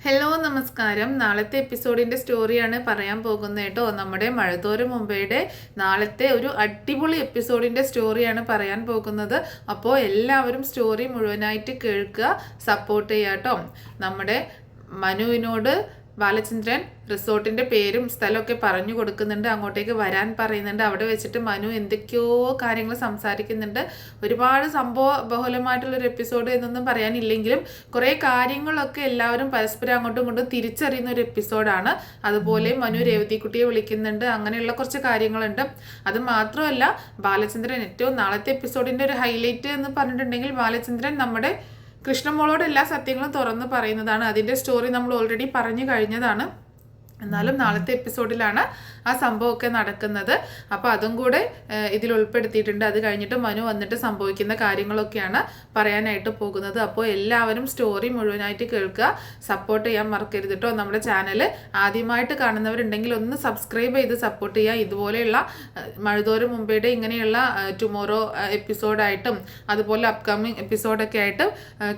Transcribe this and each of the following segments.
Hello നമസ്കാരം. നാളത്തെ എപ്പിസോഡിൻ്റെ സ്റ്റോറിയാണ് പറയാൻ പോകുന്നത് കേട്ടോ. നമ്മുടെ മഴതോരും മുമ്പയുടെ നാളത്തെ ഒരു അടിപൊളി എപ്പിസോഡിൻ്റെ സ്റ്റോറിയാണ് പറയാൻ പോകുന്നത്. അപ്പോൾ എല്ലാവരും സ്റ്റോറി മുഴുവനായിട്ട് കേൾക്കുക, സപ്പോർട്ട് ചെയ്യുക കേട്ടോ. നമ്മുടെ മനുവിനോട് ബാലചന്ദ്രൻ റിസോർട്ടിൻ്റെ പേരും സ്ഥലമൊക്കെ പറഞ്ഞു കൊടുക്കുന്നുണ്ട്, അങ്ങോട്ടേക്ക് വരാൻ പറയുന്നുണ്ട്. അവിടെ വെച്ചിട്ട് മനു എന്തൊക്കെയോ കാര്യങ്ങൾ സംസാരിക്കുന്നുണ്ട്. ഒരുപാട് സംഭവ ബഹുലമായിട്ടുള്ളൊരു എപ്പിസോഡ് എന്നൊന്നും പറയാനില്ലെങ്കിലും കുറേ കാര്യങ്ങളൊക്കെ എല്ലാവരും പരസ്പരം അങ്ങോട്ടും ഇങ്ങോട്ടും തിരിച്ചറിയുന്ന ഒരു എപ്പിസോഡാണ്. അതുപോലെ മനു രേവതിക്കുട്ടിയെ വിളിക്കുന്നുണ്ട്, അങ്ങനെയുള്ള കുറച്ച് കാര്യങ്ങളുണ്ട്. അത് മാത്രമല്ല, ബാലചന്ദ്രൻ ഏറ്റവും നാളത്തെ എപ്പിസോഡിൻ്റെ ഒരു ഹൈലൈറ്റ് എന്ന് പറഞ്ഞിട്ടുണ്ടെങ്കിൽ ബാലചന്ദ്രൻ നമ്മുടെ കൃഷ്ണമോളോട് എല്ലാ സത്യങ്ങളും തുറന്ന് പറയുന്നതാണ്. അതിൻ്റെ സ്റ്റോറി നമ്മൾ ഓൾറെഡി പറഞ്ഞു കഴിഞ്ഞതാണ്. എന്നാലും നാളത്തെ എപ്പിസോഡിലാണ് ആ സംഭവമൊക്കെ നടക്കുന്നത്. അപ്പോൾ അതും കൂടെ ഇതിൽ ഉൾപ്പെടുത്തിയിട്ടുണ്ട്. അത് കഴിഞ്ഞിട്ട് മനു വന്നിട്ട് സംഭവിക്കുന്ന കാര്യങ്ങളൊക്കെയാണ് പറയാനായിട്ട് പോകുന്നത്. അപ്പോൾ എല്ലാവരും സ്റ്റോറി മുഴുവനായിട്ട് കേൾക്കുക, സപ്പോർട്ട് ചെയ്യാൻ മറക്കരുത് കേട്ടോ. നമ്മുടെ ചാനൽ ആദ്യമായിട്ട് കാണുന്നവരുണ്ടെങ്കിൽ ഒന്ന് സബ്സ്ക്രൈബ് ചെയ്ത് സപ്പോർട്ട് ചെയ്യുക. ഇതുപോലെയുള്ള മഴതോരും മുമ്പേടെ ഇങ്ങനെയുള്ള ടുമോറോ എപ്പിസോഡായിട്ടും അതുപോലെ അപ്കമിങ് എപ്പിസോഡൊക്കെ ആയിട്ട്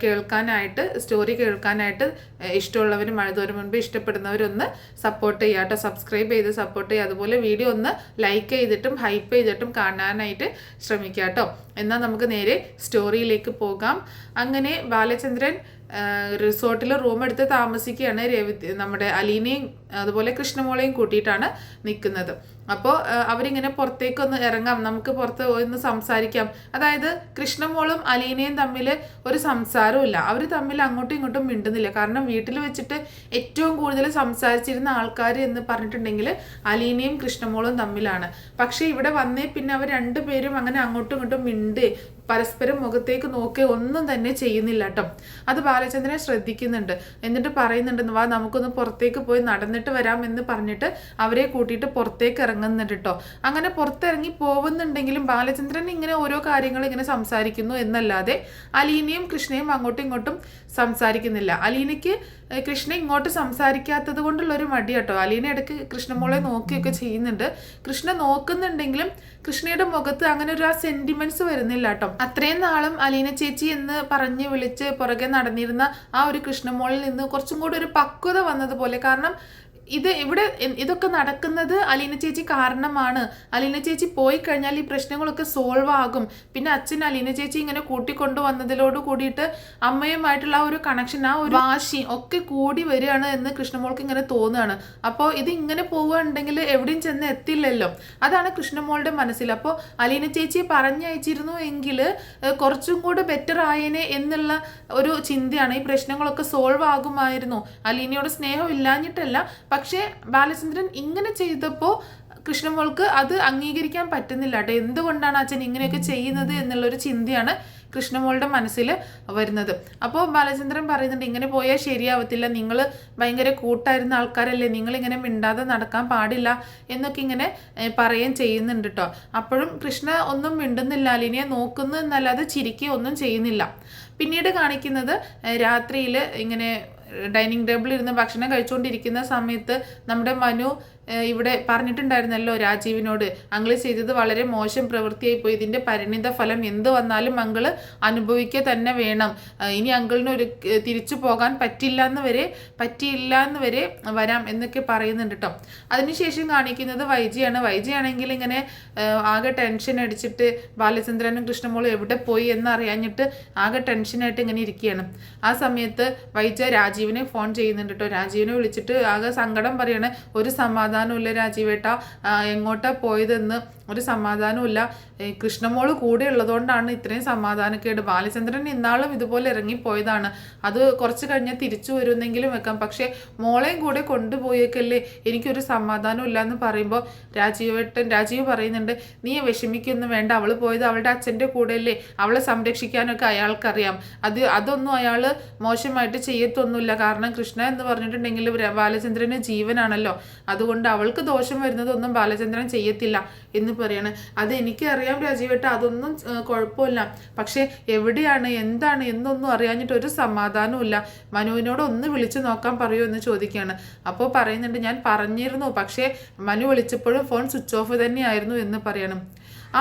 കേൾക്കാനായിട്ട്, സ്റ്റോറി കേൾക്കാനായിട്ട് ഇഷ്ടമുള്ളവർ, മഴതോരും മുമ്പ് ഇഷ്ടപ്പെടുന്നവരൊന്ന് സപ്പോർട്ട് ചെയ്യുക കേട്ടോ. സബ്സ്ക്രൈബ് ചെയ്ത് സപ്പോർട്ട് ചെയ്യുക. അതുപോലെ വീഡിയോ ഒന്ന് ലൈക്ക് ചെയ്തിട്ടും ഹൈപ്പ് ചെയ്തിട്ടും കാണാനായിട്ട് ശ്രമിക്കുക കേട്ടോ. എന്നാൽ നമുക്ക് നേരെ സ്റ്റോറിയിലേക്ക് പോകാം. അങ്ങനെ ബാലചന്ദ്രൻ റിസോർട്ടിൽ റൂം എടുത്ത് താമസിക്കുകയാണ്. നമ്മുടെ അലീനയും അതുപോലെ കൃഷ്ണമോളെയും കൂട്ടിയിട്ടാണ് നിൽക്കുന്നത്. അപ്പോൾ അവരിങ്ങനെ പുറത്തേക്കൊന്ന് ഇറങ്ങാം, നമുക്ക് പുറത്ത് ഒന്ന് സംസാരിക്കാം. അതായത് കൃഷ്ണമോളും അലീനയും തമ്മിൽ ഒരു സംസാരമില്ല, അവർ തമ്മിൽ അങ്ങോട്ടും ഇങ്ങോട്ടും മിണ്ടുന്നില്ല. കാരണം വീട്ടിൽ വെച്ചിട്ട് ഏറ്റവും കൂടുതൽ സംസാരിച്ചിരുന്ന ആൾക്കാർ എന്ന് പറഞ്ഞിട്ടുണ്ടെങ്കിൽ അലീനയും കൃഷ്ണമോളും തമ്മിലാണ്. പക്ഷേ ഇവിടെ വന്നേ പിന്നെ അവർ രണ്ടുപേരും അങ്ങനെ അങ്ങോട്ടും ഇങ്ങോട്ടും പരസ്പരം മുഖത്തേക്ക് നോക്കി ഒന്നും തന്നെ ചെയ്യുന്നില്ല കേട്ടോ. അത് ബാലചന്ദ്രൻ ശ്രദ്ധിക്കുന്നുണ്ട്. എന്നിട്ട് പറയുന്നുണ്ട്, വാ നമുക്കൊന്ന് പുറത്തേക്ക് പോയി നടന്നിട്ട് വരാം എന്ന് പറഞ്ഞിട്ട് അവരെ കൂട്ടിയിട്ട് പുറത്തേക്ക് ഇറങ്ങുന്നുണ്ട് കേട്ടോ. അങ്ങനെ പുറത്തിറങ്ങി പോകുന്നുണ്ടെങ്കിലും ബാലചന്ദ്രൻ ഇങ്ങനെ ഓരോ കാര്യങ്ങൾ ഇങ്ങനെ സംസാരിക്കുന്നു എന്നല്ലാതെ അലീനയും കൃഷ്ണയും അങ്ങോട്ടും ഇങ്ങോട്ടും സംസാരിക്കുന്നില്ല. അലീനയ്ക്ക് കൃഷ്ണ ഇങ്ങോട്ട് സംസാരിക്കാത്തത് കൊണ്ടുള്ളൊരു മടി കേട്ടോ. അലീന ഇടയ്ക്ക് കൃഷ്ണമോളെ നോക്കിയൊക്കെ ചെയ്യുന്നുണ്ട്. കൃഷ്ണ നോക്കുന്നുണ്ടെങ്കിലും കൃഷ്ണയുടെ മുഖത്ത് അങ്ങനെ ഒരു ആ സെന്റിമെന്റ്സ് വരുന്നില്ല കേട്ടോ. അത്രയും നാളും അലീന ചേച്ചി എന്ന് പറഞ്ഞ് വിളിച്ച് പുറകെ നടന്നിരുന്ന ആ ഒരു കൃഷ്ണമോളിൽ നിന്ന് കുറച്ചും കൂടി ഒരു പക്വത വന്നതുപോലെ. കാരണം ഇതൊക്കെ നടക്കുന്നത് അലീന ചേച്ചി കാരണമാണ്. അലീന ചേച്ചി പോയി കഴിഞ്ഞാൽ ഈ പ്രശ്നങ്ങളൊക്കെ സോൾവ് ആകും. പിന്നെ അച്ഛൻ അലീന ചേച്ചി ഇങ്ങനെ കൂട്ടിക്കൊണ്ടു വന്നതിലോട് കൂടിയിട്ട് അമ്മയുമായിട്ടുള്ള ആ ഒരു കണക്ഷൻ, ആ ഒരു വാശി ഒക്കെ കൂടി വരികയാണ് എന്ന് കൃഷ്ണമോൾക്ക് ഇങ്ങനെ തോന്നുകയാണ്. അപ്പോൾ ഇത് ഇങ്ങനെ പോവുകയാണെങ്കിൽ എവിടെയും ചെന്ന് എത്തില്ലല്ലോ, അതാണ് കൃഷ്ണമോളുടെ മനസ്സിൽ. അപ്പോൾ അലീന ചേച്ചി പറഞ്ഞയച്ചിരുന്നു എങ്കിൽ കുറച്ചും കൂടെ ബെറ്റർ ആയേനെ എന്നുള്ള ഒരു ചിന്തയാണ്. ഈ പ്രശ്നങ്ങളൊക്കെ സോൾവ് ആകുമായിരുന്നു. അലീനയോട് സ്നേഹം ഇല്ലാഞ്ഞിട്ടല്ല, പക്ഷേ ബാലചന്ദ്രൻ ഇങ്ങനെ ചെയ്തപ്പോൾ കൃഷ്ണമോൾക്ക് അത് അംഗീകരിക്കാൻ പറ്റുന്നില്ല കേട്ടോ. എന്തുകൊണ്ടാണ് അച്ഛൻ ഇങ്ങനെയൊക്കെ ചെയ്യുന്നത് എന്നുള്ളൊരു ചിന്തയാണ് കൃഷ്ണമോളുടെ മനസ്സിൽ വരുന്നത്. അപ്പോൾ ബാലചന്ദ്രൻ പറയുന്നുണ്ട്, ഇങ്ങനെ പോയാൽ ശരിയാവത്തില്ല, നിങ്ങൾ ഭയങ്കര കൂട്ടായിരുന്ന ആൾക്കാരല്ലേ, നിങ്ങളിങ്ങനെ മിണ്ടാതെ നടക്കാൻ പാടില്ല എന്നൊക്കെ ഇങ്ങനെ പറയുകയും ചെയ്യുന്നുണ്ട് കേട്ടോ. അപ്പോഴും കൃഷ്ണ ഒന്നും മിണ്ടുന്നില്ല, അലീനയെ നോക്കുന്നു എന്നല്ലാതെ ചിരിക്കുകയോ ഒന്നും ചെയ്യുന്നില്ല. പിന്നീട് കാണിക്കുന്നത് രാത്രിയിൽ ഇങ്ങനെ ഡൈനിങ് ടേബിളിൽ ഇരുന്ന് ഭക്ഷണം കഴിച്ചുകൊണ്ടിരിക്കുന്ന സമയത്ത് നമ്മുടെ മനു ഇവിടെ പറഞ്ഞിട്ടുണ്ടായിരുന്നല്ലോ രാജീവിനോട്, അങ്കിള് ചെയ്തത് വളരെ മോശം പ്രവൃത്തിയായിപ്പോയി, ഇതിൻ്റെ പരിണിത ഫലം എന്ത് വന്നാലും അങ്കിള് അനുഭവിക്കുക തന്നെ വേണം, ഇനി അങ്കിളിന് തിരിച്ചു പോകാൻ പറ്റില്ല എന്ന് വരെ വരാം എന്നൊക്കെ പറയുന്നുണ്ട് കേട്ടോ. അതിനുശേഷം കാണിക്കുന്നത് വൈജിയാണ്. വൈജിയാണെങ്കിൽ ഇങ്ങനെ ആകെ ടെൻഷൻ അടിച്ചിട്ട് ബാലചന്ദ്രനും കൃഷ്ണമോളും എവിടെ പോയി എന്നറിയാഞ്ഞിട്ട് ആകെ ടെൻഷനായിട്ട് ഇങ്ങനെ ഇരിക്കുകയാണ്. ആ സമയത്ത് വൈജ രാജീവിനെ ഫോൺ ചെയ്യുന്നുണ്ട് കേട്ടോ. രാജീവിനെ വിളിച്ചിട്ട് ആകെ സങ്കടം പറയാണ്, ഒരു സമാധാനമില്ല രാജീവേട്ട, എങ്ങോട്ടാ പോയതെന്ന് ഒരു സമാധാനമില്ല, കൃഷ്ണമോള് കൂടെ ഉള്ളതുകൊണ്ടാണ് ഇത്രയും സമാധാനക്കേട്. ബാലചന്ദ്രൻ ഇന്നാളും ഇതുപോലെ ഇറങ്ങിപ്പോയതാണ്, അത് കുറച്ച് കഴിഞ്ഞാൽ തിരിച്ചു വരുമെന്നെങ്കിലും വെക്കാം, പക്ഷേ മോളെയും കൂടെ കൊണ്ടുപോയേക്കല്ലേ, എനിക്കൊരു സമാധാനം ഇല്ല എന്ന് പറയുമ്പോൾ രാജീവ് പറയുന്നുണ്ട്, നീ വിഷമിക്കൊന്നും വേണ്ട, അവൾ പോയത് അവളുടെ അച്ഛൻ്റെ കൂടെയല്ലേ, അവളെ സംരക്ഷിക്കാനൊക്കെ അയാൾക്കറിയാം, അതൊന്നും അയാൾ മോശമായിട്ട് ചെയ്യത്തൊന്നുമില്ല. കാരണം കൃഷ്ണ എന്ന് പറഞ്ഞിട്ടുണ്ടെങ്കിൽ ബാലചന്ദ്രന് ജീവനാണല്ലോ, അതുകൊണ്ട് അവൾക്ക് ദോഷം വരുന്നതൊന്നും ബാലചന്ദ്രൻ ചെയ്യത്തില്ല എന്ന് പറയാണ്. അത് എനിക്കറിയാം രാജീവേട്ട, അതൊന്നും കുഴപ്പമില്ല, പക്ഷേ എവിടെയാണ് എന്താണ് എന്നൊന്നും അറിയാഞ്ഞിട്ട് ഒരു സമാധാനമില്ല, മനുവിനോട് ഒന്ന് വിളിച്ചു നോക്കാൻ പറയൂ എന്ന് ചോദിക്കുകയാണ്. അപ്പോൾ പറയുന്നുണ്ട്, ഞാൻ പറഞ്ഞിരുന്നു, പക്ഷേ മനു വിളിച്ചപ്പോഴും ഫോൺ സ്വിച്ച് ഓഫ് തന്നെയായിരുന്നു എന്ന് പറയണം.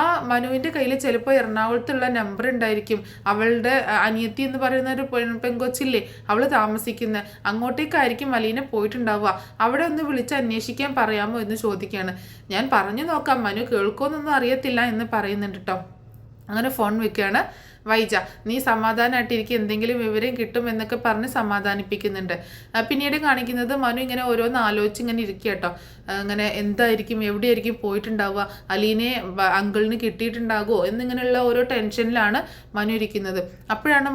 ആ മനുവിൻ്റെ കയ്യിൽ ചിലപ്പോൾ എറണാകുളത്തുള്ള നമ്പർ ഉണ്ടായിരിക്കും. അവളുടെ അനിയത്തി എന്ന് പറയുന്ന ഒരു പെങ്കൊച്ചില്ലേ അവൾ താമസിക്കുന്നത്, അങ്ങോട്ടേക്കായിരിക്കും അലീന പോയിട്ടുണ്ടാവുക. അവിടെ ഒന്ന് വിളിച്ച് അന്വേഷിക്കാൻ പറയാമോ എന്ന് ചോദിക്കുകയാണ്. ഞാൻ പറഞ്ഞു നോക്കാം, മനു കേൾക്കുമെന്നൊന്നും അറിയത്തില്ല എന്ന് പറയുന്നുണ്ട് കേട്ടോ. അങ്ങനെ ഫോൺ വെക്കുകയാണ്. വൈജ, നീ സമാധാനമായിട്ടിരിക്കും, എന്തെങ്കിലും വിവരം കിട്ടും എന്നൊക്കെ പറഞ്ഞ് സമാധാനിപ്പിക്കുന്നുണ്ട്. പിന്നീട് കാണിക്കുന്നത് മനു ഇങ്ങനെ ഓരോന്ന് ആലോചിച്ച് ഇങ്ങനെ ഇരിക്കുക കേട്ടോ. അങ്ങനെ എന്തായിരിക്കും, എവിടെയായിരിക്കും പോയിട്ടുണ്ടാവുക, അലീനെ അങ്കിളിന് കിട്ടിയിട്ടുണ്ടാകുമോ എന്നിങ്ങനെയുള്ള ഓരോ ടെൻഷനിലാണ് മനു ഇരിക്കുന്നത്. അപ്പോഴാണ്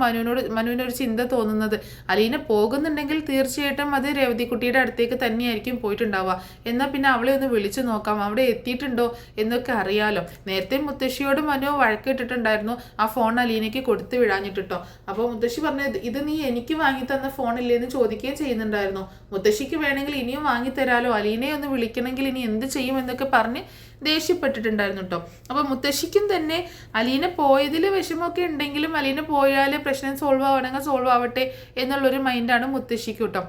മനുവിനൊരു ചിന്ത തോന്നുന്നത്. അലീന പോകുന്നുണ്ടെങ്കിൽ തീർച്ചയായിട്ടും അത് രേവതിക്കുട്ടിയുടെ അടുത്തേക്ക് തന്നെയായിരിക്കും പോയിട്ടുണ്ടാവുക. എന്നാൽ പിന്നെ അവളെ ഒന്ന് വിളിച്ചു നോക്കാം, അവിടെ എത്തിയിട്ടുണ്ടോ എന്നൊക്കെ അറിയാലോ. നേരത്തെ മുത്തശ്ശിയോട് മനു വഴക്കിട്ടിട്ടുണ്ടായിരുന്നു ആ ഫോൺ അലീനയ്ക്ക് കൊടുത്തു വിടാഞ്ഞിട്ടോ. അപ്പോൾ മുത്തശ്ശി പറഞ്ഞത്, ഇത് നീ എനിക്ക് വാങ്ങി തന്ന ഫോണില്ലേ എന്ന് ചോദിക്കുകയും ചെയ്യുന്നുണ്ടായിരുന്നു. മുത്തശ്ശിക്ക് വേണമെങ്കിൽ ഇനിയും വാങ്ങിത്തരാലോ, അലീനയെ ഒന്ന് വിളിക്കണമെങ്കിൽ ഇനി എന്ത് ചെയ്യും എന്നൊക്കെ പറഞ്ഞ് ദേഷ്യപ്പെട്ടിട്ടുണ്ടായിരുന്നു കേട്ടോ. അപ്പോൾ മുത്തശ്ശിക്കും തന്നെ അലീന പോയതിൽ വിഷമമൊക്കെ ഉണ്ടെങ്കിലും അലീന പോയാൽ പ്രശ്നം സോൾവ് ആവണമെങ്കിൽ സോൾവ് ആവട്ടെ എന്നുള്ളൊരു മൈൻഡാണ് മുത്തശ്ശിക്കും കേട്ടോ.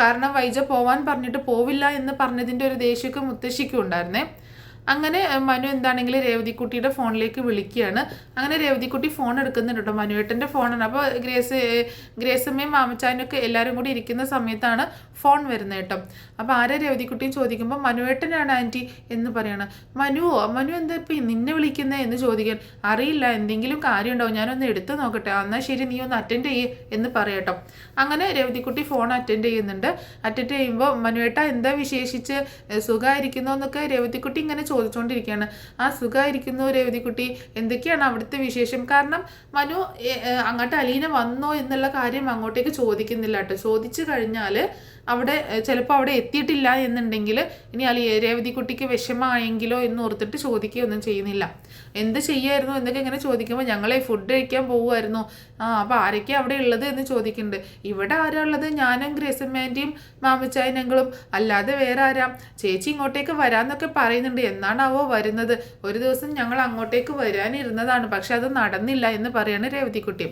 കാരണം വൈജ പോവാൻ പറഞ്ഞിട്ട് പോവില്ല എന്ന് പറഞ്ഞതിൻ്റെ ഒരു ദേഷ്യമൊക്കെ മുത്തശ്ശിക്കും ഉണ്ടായിരുന്നേ. അങ്ങനെ മനു എന്താണെങ്കിലും രേവതിക്കുട്ടിയുടെ ഫോണിലേക്ക് വിളിക്കുകയാണ്. അങ്ങനെ രേവതിക്കുട്ടി ഫോൺ എടുക്കുന്നുണ്ട് കേട്ടോ. മനുവേട്ടൻ്റെ ഫോണാണ്. അപ്പോൾ ഗ്രേസമ്മയും മാമച്ചാനൊക്കെ എല്ലാവരും കൂടി ഇരിക്കുന്ന സമയത്താണ് ഫോൺ വരുന്നത് കേട്ടോ. അപ്പോൾ ആരെ രേവതിക്കുട്ടിയും ചോദിക്കുമ്പോൾ മനുവേട്ടനാണ് ആൻറ്റി എന്ന് പറയണം. മനു എന്താ ഇപ്പം നിന്നെ വിളിക്കുന്നത് എന്ന് ചോദിക്കാൻ. അറിയില്ല, എന്തെങ്കിലും കാര്യം ഉണ്ടാവും, ഞാനൊന്ന് എടുത്ത് നോക്കട്ടെ. എന്നാൽ ശരി, നീ ഒന്ന് അറ്റൻഡ് ചെയ്യ് എന്ന് പറയട്ടോ. അങ്ങനെ രേവതിക്കുട്ടി ഫോൺ അറ്റൻഡ് ചെയ്യുന്നുണ്ട്. അറ്റൻഡ് ചെയ്യുമ്പോൾ മനുവേട്ട എന്താ വിശേഷിച്ച്, സുഖമായിരിക്കുന്നോ എന്നൊക്കെ രേവതിക്കുട്ടി ഇങ്ങനെ ചോദിച്ചുകൊണ്ടിരിക്കുകയാണ്. ആ സുഖമായിരിക്കുന്നു രേവതിക്കുട്ടി, എന്തൊക്കെയാണ് അവിടുത്തെ വിശേഷം? കാരണം മനു അങ്ങോട്ട് അലീന വന്നോ എന്നുള്ള കാര്യം അങ്ങോട്ടേക്ക് ചോദിക്കുന്നില്ല കേട്ടോ. ചോദിച്ചു കഴിഞ്ഞാൽ അവിടെ ചിലപ്പോൾ അവിടെ എത്തിയിട്ടില്ല എന്നുണ്ടെങ്കിൽ ഇനി രേവതിക്കുട്ടിക്ക് വിഷമമായെങ്കിലോ എന്ന് ഓർത്തിട്ട് ചോദിക്കുകയൊന്നും ചെയ്യുന്നില്ല. എന്ത് ചെയ്യായിരുന്നു എന്നൊക്കെ ഇങ്ങനെ ചോദിക്കുമ്പോൾ ഞങ്ങളെ ഫുഡ് കഴിക്കാൻ പോകുമായിരുന്നു. അപ്പോൾ ആരൊക്കെയാണ് അവിടെ ഉള്ളത് എന്ന് ചോദിക്കുന്നുണ്ട്. ഇവിടെ ആരാ ഉള്ളത്? ഞാനും ഗ്രേസമ്മേൻ്റെയും മാമച്ചായനങ്ങളും, അല്ലാതെ വേറെ ആരാ? ചേച്ചി ഇങ്ങോട്ടേക്ക് വരാമെന്നൊക്കെ പറയുന്നുണ്ട്, എന്നാണാവോ വരുന്നത്? ഒരു ദിവസം ഞങ്ങൾ അങ്ങോട്ടേക്ക് വരാനിരുന്നതാണ്, പക്ഷെ അത് നടന്നില്ല എന്ന് പറയാണ് രേവതിക്കുട്ടി.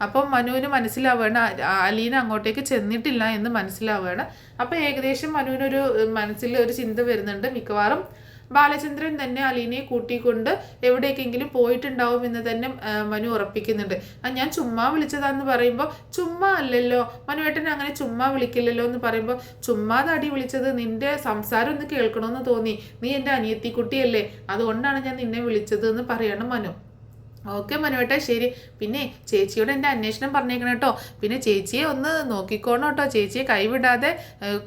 അപ്പം മനുവിന് മനസ്സിലാവുകയാണ് അലീന അങ്ങോട്ടേക്ക് ചെന്നിട്ടില്ല എന്ന് മനസ്സിലാവുകയാണ്. അപ്പം ഏകദേശം മനുവിനൊരു മനസ്സിൽ ഒരു ചിന്ത വരുന്നുണ്ട്, മിക്കവാറും ബാലചന്ദ്രൻ തന്നെ അലീനയെ കൂട്ടിക്കൊണ്ട് എവിടേക്കെങ്കിലും പോയിട്ടുണ്ടാവും എന്ന് തന്നെ മനു ഉറപ്പിക്കുന്നുണ്ട്. ഞാൻ ചുമ്മാ വിളിച്ചതാന്ന് പറയുമ്പോൾ, ചുമ്മാ അല്ലല്ലോ മനുവേട്ടൻ, അങ്ങനെ ചുമ്മാ വിളിക്കില്ലല്ലോ എന്ന് പറയുമ്പോൾ, ചുമ്മാ തടി വിളിച്ചത്, നിന്റെ സംസാരം ഒന്ന് കേൾക്കണമെന്ന് തോന്നി, നീ എൻ്റെ അനിയത്തിക്കുട്ടിയല്ലേ, അതുകൊണ്ടാണ് ഞാൻ നിന്നെ വിളിച്ചത് എന്ന് പറയണം മനു. ഓക്കെ മനുവേട്ടാ, ശരി. പിന്നെ ചേച്ചിയോട് എൻ്റെ അന്വേഷണം പറഞ്ഞേക്കണം കേട്ടോ. പിന്നെ ചേച്ചിയെ ഒന്ന് നോക്കിക്കോണം കേട്ടോ, ചേച്ചിയെ കൈവിടാതെ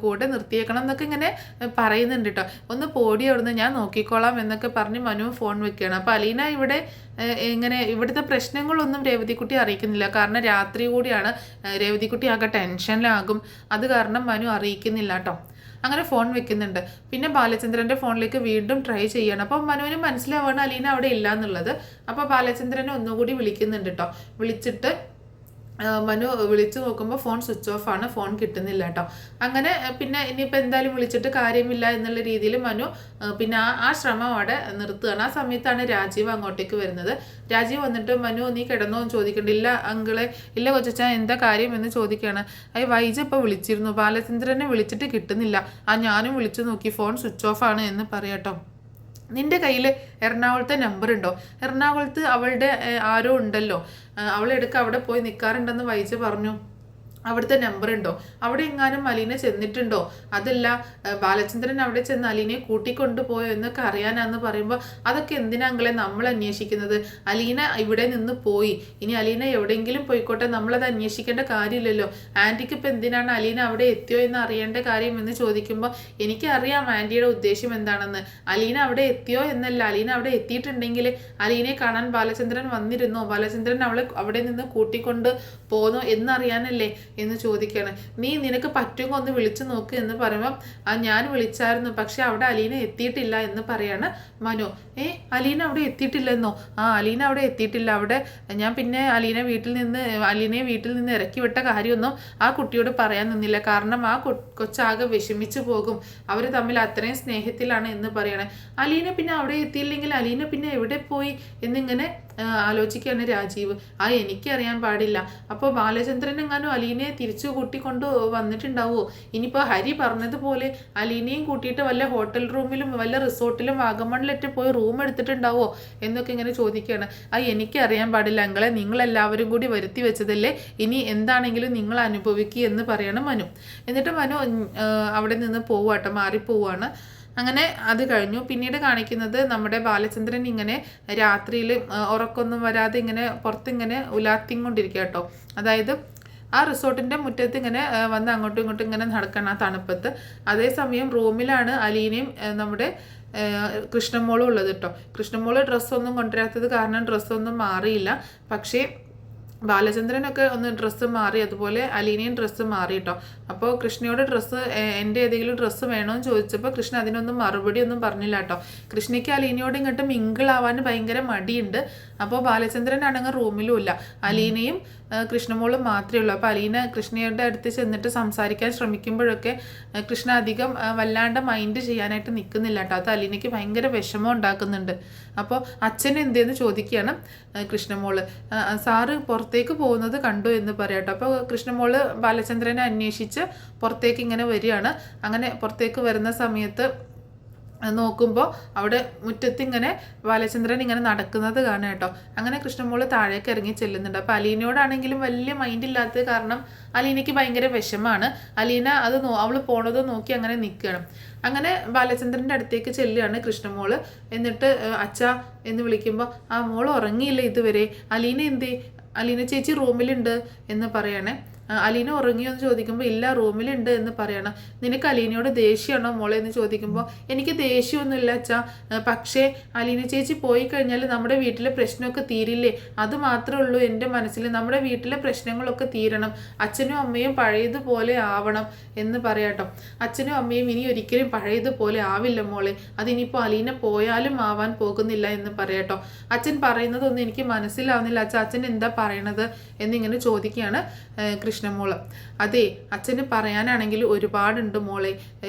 കൂടെ നിർത്തിയേക്കണം എന്നൊക്കെ ഇങ്ങനെ പറയുന്നുണ്ട് കേട്ടോ. ഒന്ന് പോടി അവിടുന്ന്, ഞാൻ നോക്കിക്കോളാം എന്നൊക്കെ പറഞ്ഞ് മനു ഫോൺ വെക്കുകയാണ്. അപ്പോൾ അലീന ഇവിടെ ഇങ്ങനെ ഇവിടുത്തെ പ്രശ്നങ്ങളൊന്നും രേവതിക്കുട്ടി അറിയിക്കുന്നില്ല. കാരണം രാത്രി കൂടിയാണ്, രേവതിക്കുട്ടി ആകെ ടെൻഷനിലാകും. അത് കാരണം മനു അറിയിക്കുന്നില്ല കേട്ടോ. അങ്ങനെ ഫോൺ വെക്കുന്നുണ്ട്. പിന്നെ ബാലചന്ദ്രൻ്റെ ഫോണിലേക്ക് വീണ്ടും ട്രൈ ചെയ്യണം. അപ്പം മനുവിന് മനസ്സിലാവുകയാണ് അലീന അവിടെ ഇല്ല എന്നുള്ളത്. അപ്പോൾ ബാലചന്ദ്രനെ ഒന്നുകൂടി വിളിക്കുന്നുണ്ട് കേട്ടോ. വിളിച്ചിട്ട് മനു വിളിച്ചു നോക്കുമ്പോൾ ഫോൺ സ്വിച്ച് ഓഫ് ആണ്, ഫോൺ കിട്ടുന്നില്ല കേട്ടോ. അങ്ങനെ പിന്നെ ഇനിയിപ്പോൾ എന്തായാലും വിളിച്ചിട്ട് കാര്യമില്ല എന്നുള്ള രീതിയിൽ മനു പിന്നെ ആ ശ്രമം അവിടെ നിർത്തുകയാണ്. ആ സമയത്താണ് രാജീവ് അങ്ങോട്ടേക്ക് വരുന്നത്. രാജീവ് വന്നിട്ട് മനു നീ കിടന്നോ എന്ന് ചോദിക്കണ്ട. ഇല്ല അങ്കിളെ, ഇല്ല കൊച്ചാ, എന്താ കാര്യം എന്ന് ചോദിക്കുകയാണ്. വൈജ ഇപ്പോൾ വിളിച്ചിരുന്നു, ബാലചന്ദ്രനെ വിളിച്ചിട്ട് കിട്ടുന്നില്ല, ഞാനും വിളിച്ചു നോക്കി, ഫോൺ സ്വിച്ച് ഓഫ് ആണ് എന്ന് പറയാട്ടോ. നിൻ്റെ കയ്യിൽ എറണാകുളത്തെ നമ്പർ ഉണ്ടോ? എറണാകുളത്ത് അവളുടെ ആരോ ഉണ്ടല്ലോ, അവളെടുക്ക് അവിടെ പോയി നിൽക്കാറുണ്ടെന്ന് വൈജ പറഞ്ഞു. അവിടുത്തെ നമ്പർ ഉണ്ടോ? അവിടെ എങ്ങാനും അലീന ചെന്നിട്ടുണ്ടോ? അതല്ല ബാലചന്ദ്രൻ അവിടെ ചെന്ന് അലീനയെ കൂട്ടിക്കൊണ്ടുപോയോ എന്നൊക്കെ അറിയാനാന്ന് പറയുമ്പോൾ, അതൊക്കെ എന്തിനാ അങ്ങളെ നമ്മൾ അന്വേഷിക്കുന്നത്? അലീന ഇവിടെ നിന്ന് പോയി, ഇനി അലീന എവിടെയെങ്കിലും പോയിക്കോട്ടെ, നമ്മളത് അന്വേഷിക്കേണ്ട കാര്യമില്ലല്ലോ. ആൻറ്റിക്ക് ഇപ്പം എന്തിനാണ് അലീന അവിടെ എത്തിയോ എന്ന് അറിയേണ്ട കാര്യം എന്ന് ചോദിക്കുമ്പോൾ, എനിക്കറിയാം ആൻറ്റിയുടെ ഉദ്ദേശം എന്താണെന്ന്. അലീന അവിടെ എത്തിയോ എന്നല്ല, അലീന അവിടെ എത്തിയിട്ടുണ്ടെങ്കിൽ അലീനയെ കാണാൻ ബാലചന്ദ്രൻ വന്നിരുന്നോ, ബാലചന്ദ്രൻ അവളെ അവിടെ നിന്ന് കൂട്ടിക്കൊണ്ട് പോന്നോ എന്നറിയാനല്ലേ എന്ന് ചോദിക്കുകയാണ്. നിനക്ക് പറ്റുമെങ്കിൽ ഒന്ന് വിളിച്ചു നോക്ക് എന്ന് പറയുമ്പം, ഞാൻ വിളിച്ചായിരുന്നു, പക്ഷെ അവിടെ അലീന എത്തിയിട്ടില്ല എന്ന് പറയാണ് മനു. അലീന അവിടെ എത്തിയിട്ടില്ലെന്നോ? അലീന അവിടെ എത്തിയിട്ടില്ല. അവിടെ ഞാൻ പിന്നെ അലീനയെ വീട്ടിൽ നിന്ന് ഇറക്കി വിട്ട കാര്യമൊന്നും ആ കുട്ടിയോട് പറയാൻ നിന്നില്ല. കാരണം ആ കൊച്ചാകെ വിഷമിച്ചു പോകും, അവർ തമ്മിൽ അത്രയും സ്നേഹത്തിലാണ് എന്ന് പറയണേ. അലീന പിന്നെ അവിടെ എത്തിയില്ലെങ്കിൽ അലീന പിന്നെ എവിടെ പോയി എന്നിങ്ങനെ ആലോചിക്കുകയാണ് രാജീവ്. എനിക്കറിയാൻ പാടില്ല. അപ്പോൾ ബാലചന്ദ്രൻ എങ്ങാനും അലീനയെ തിരിച്ചു കൂട്ടിക്കൊണ്ട് വന്നിട്ടുണ്ടാവുമോ? ഇനിയിപ്പോൾ ഹരി പറഞ്ഞതുപോലെ അലീനയും കൂട്ടിയിട്ട് വല്ല ഹോട്ടൽ റൂമിലും വല്ല റിസോർട്ടിലും വാഗമണിലൊക്കെ പോയി റൂം എടുത്തിട്ടുണ്ടാവുമോ എന്നൊക്കെ ഇങ്ങനെ ചോദിക്കുകയാണ്. എനിക്കറിയാൻ പാടില്ല അങ്ങളെ, നിങ്ങളെല്ലാവരും കൂടി വരുത്തി വെച്ചതല്ലേ, ഇനി എന്താണെങ്കിലും നിങ്ങൾ അനുഭവിക്കുക എന്ന് പറയണം മനു. എന്നിട്ട് മനു അവിടെ നിന്ന് പോവാട്ടോ, മാറിപ്പോവാണ്. അങ്ങനെ അത് കഴിഞ്ഞു. പിന്നീട് കാണിക്കുന്നത് നമ്മുടെ ബാലചന്ദ്രൻ ഇങ്ങനെ രാത്രിയിൽ ഉറക്കൊന്നും വരാതെ ഇങ്ങനെ പുറത്തിങ്ങനെ ഉലാത്തിക്കൊണ്ടിരിക്കുക കേട്ടോ. അതായത് ആ റിസോർട്ടിൻ്റെ മുറ്റത്ത് ഇങ്ങനെ വന്ന് അങ്ങോട്ടും ഇങ്ങോട്ടും ഇങ്ങനെ നടക്കണം ആ തണുപ്പത്ത്. അതേസമയം റൂമിലാണ് അലീനയും നമ്മുടെ കൃഷ്ണമോളും ഉള്ളത് കേട്ടോ. കൃഷ്ണമോള് ഡ്രസ്സൊന്നും കൊണ്ടുവരാത്തത് കാരണം ഡ്രസ്സൊന്നും മാറിയില്ല. പക്ഷേ ബാലചന്ദ്രനൊക്കെ ഒന്ന് ഡ്രസ്സ് മാറി, അതുപോലെ അലീനയും ഡ്രസ്സ് മാറി കേട്ടോ. അപ്പോൾ കൃഷ്ണയോട് ഡ്രസ്സ് എൻ്റെ ഏതെങ്കിലും ഡ്രസ്സ് വേണമെന്ന് ചോദിച്ചപ്പോൾ കൃഷ്ണ അതിനൊന്നും മറുപടി ഒന്നും പറഞ്ഞില്ല കേട്ടോ. കൃഷ്ണയ്ക്ക് അലീനയോട് ഇങ്ങോട്ട് മിങ്കിളാവാൻ ഭയങ്കര മടിയുണ്ട്. അപ്പോൾ ബാലചന്ദ്രനാണെങ്കിൽ റൂമിലും ഇല്ല, അലീനയും കൃഷ്ണമോളും മാത്രമേ ഉള്ളൂ. അപ്പോൾ അലീന കൃഷ്ണയുടെ അടുത്ത് ചെന്നിട്ട് സംസാരിക്കാൻ ശ്രമിക്കുമ്പോഴൊക്കെ കൃഷ്ണ അധികം വല്ലാണ്ട് മൈൻഡ് ചെയ്യാനായിട്ട് നിൽക്കുന്നില്ല കേട്ടോ. അത് അലീനയ്ക്ക് ഭയങ്കര വിഷമം ഉണ്ടാക്കുന്നുണ്ട്. അപ്പോൾ അച്ഛൻ എന്തേന്ന് ചോദിക്കുകയാണ് കൃഷ്ണമോള്. സാറ് പുറത്തേക്ക് പോകുന്നത് കണ്ടു എന്ന് പറയാട്ടോ. അപ്പോൾ കൃഷ്ണമോള് ബാലചന്ദ്രനെ അന്വേഷിച്ച് പുറത്തേക്ക് ഇങ്ങനെ വരികയാണ്. അങ്ങനെ പുറത്തേക്ക് വരുന്ന സമയത്ത് നോക്കുമ്പോൾ അവിടെ മുറ്റത്ത് ഇങ്ങനെ ബാലചന്ദ്രൻ ഇങ്ങനെ നടക്കുന്നത് കാണുക കേട്ടോ. അങ്ങനെ കൃഷ്ണമോള് താഴേക്ക് ഇറങ്ങി ചെല്ലുന്നുണ്ട്. അപ്പോൾ അലീനയോടാണെങ്കിലും വലിയ മൈൻഡ് ഇല്ലാത്തത് കാരണം അലീനയ്ക്ക് ഭയങ്കര വിഷമാണ്. അലീന അത് അവൾ പോണത് നോക്കി അങ്ങനെ നിൽക്കുകയാണ്. അങ്ങനെ ബാലചന്ദ്രൻ്റെ അടുത്തേക്ക് ചെല്ലുകയാണ് കൃഷ്ണമോള്. എന്നിട്ട് അച്ഛാ എന്ന് വിളിക്കുമ്പോൾ മോൾ ഉറങ്ങിയില്ല ഇതുവരെ, അലീന എന്തേ, അലീന ചേച്ചി റൂമിലുണ്ട് എന്ന് പറയണേ. അലീന ഉറങ്ങിയോ എന്ന് ചോദിക്കുമ്പോൾ ഇല്ല റൂമിലുണ്ട് എന്ന് പറയണം. നിനക്ക് അലീനയോട് ദേഷ്യമാണോ മോളെ എന്ന് ചോദിക്കുമ്പോൾ എനിക്ക് ദേഷ്യമൊന്നുമില്ല അച്ഛാ, പക്ഷേ അലീന ചേച്ചി പോയി കഴിഞ്ഞാൽ നമ്മുടെ വീട്ടിലെ പ്രശ്നമൊക്കെ തീരില്ലേ, അത് മാത്രമേ ഉള്ളൂ എൻ്റെ മനസ്സിൽ. നമ്മുടെ വീട്ടിലെ പ്രശ്നങ്ങളൊക്കെ തീരണം, അച്ഛനും അമ്മയും പഴയതുപോലെ ആവണം എന്ന് പറയാട്ടോ. അച്ഛനും അമ്മയും ഇനി ഒരിക്കലും പഴയതുപോലെ ആവില്ല മോളെ, അതിനിപ്പോൾ അലീന പോയാലും ആവാൻ പോകുന്നില്ല എന്ന് പറയാട്ടോ. അച്ഛൻ പറയുന്നതൊന്നും എനിക്ക് മനസ്സിലാവുന്നില്ല അച്ഛൻ, അച്ഛൻ എന്താ പറയണത് എന്നിങ്ങനെ ചോദിക്കുകയാണ് കൃഷ്ണമോള്. അതെ, അച്ഛന് പറയാനാണെങ്കിൽ ഒരുപാടുണ്ട് മോളെ,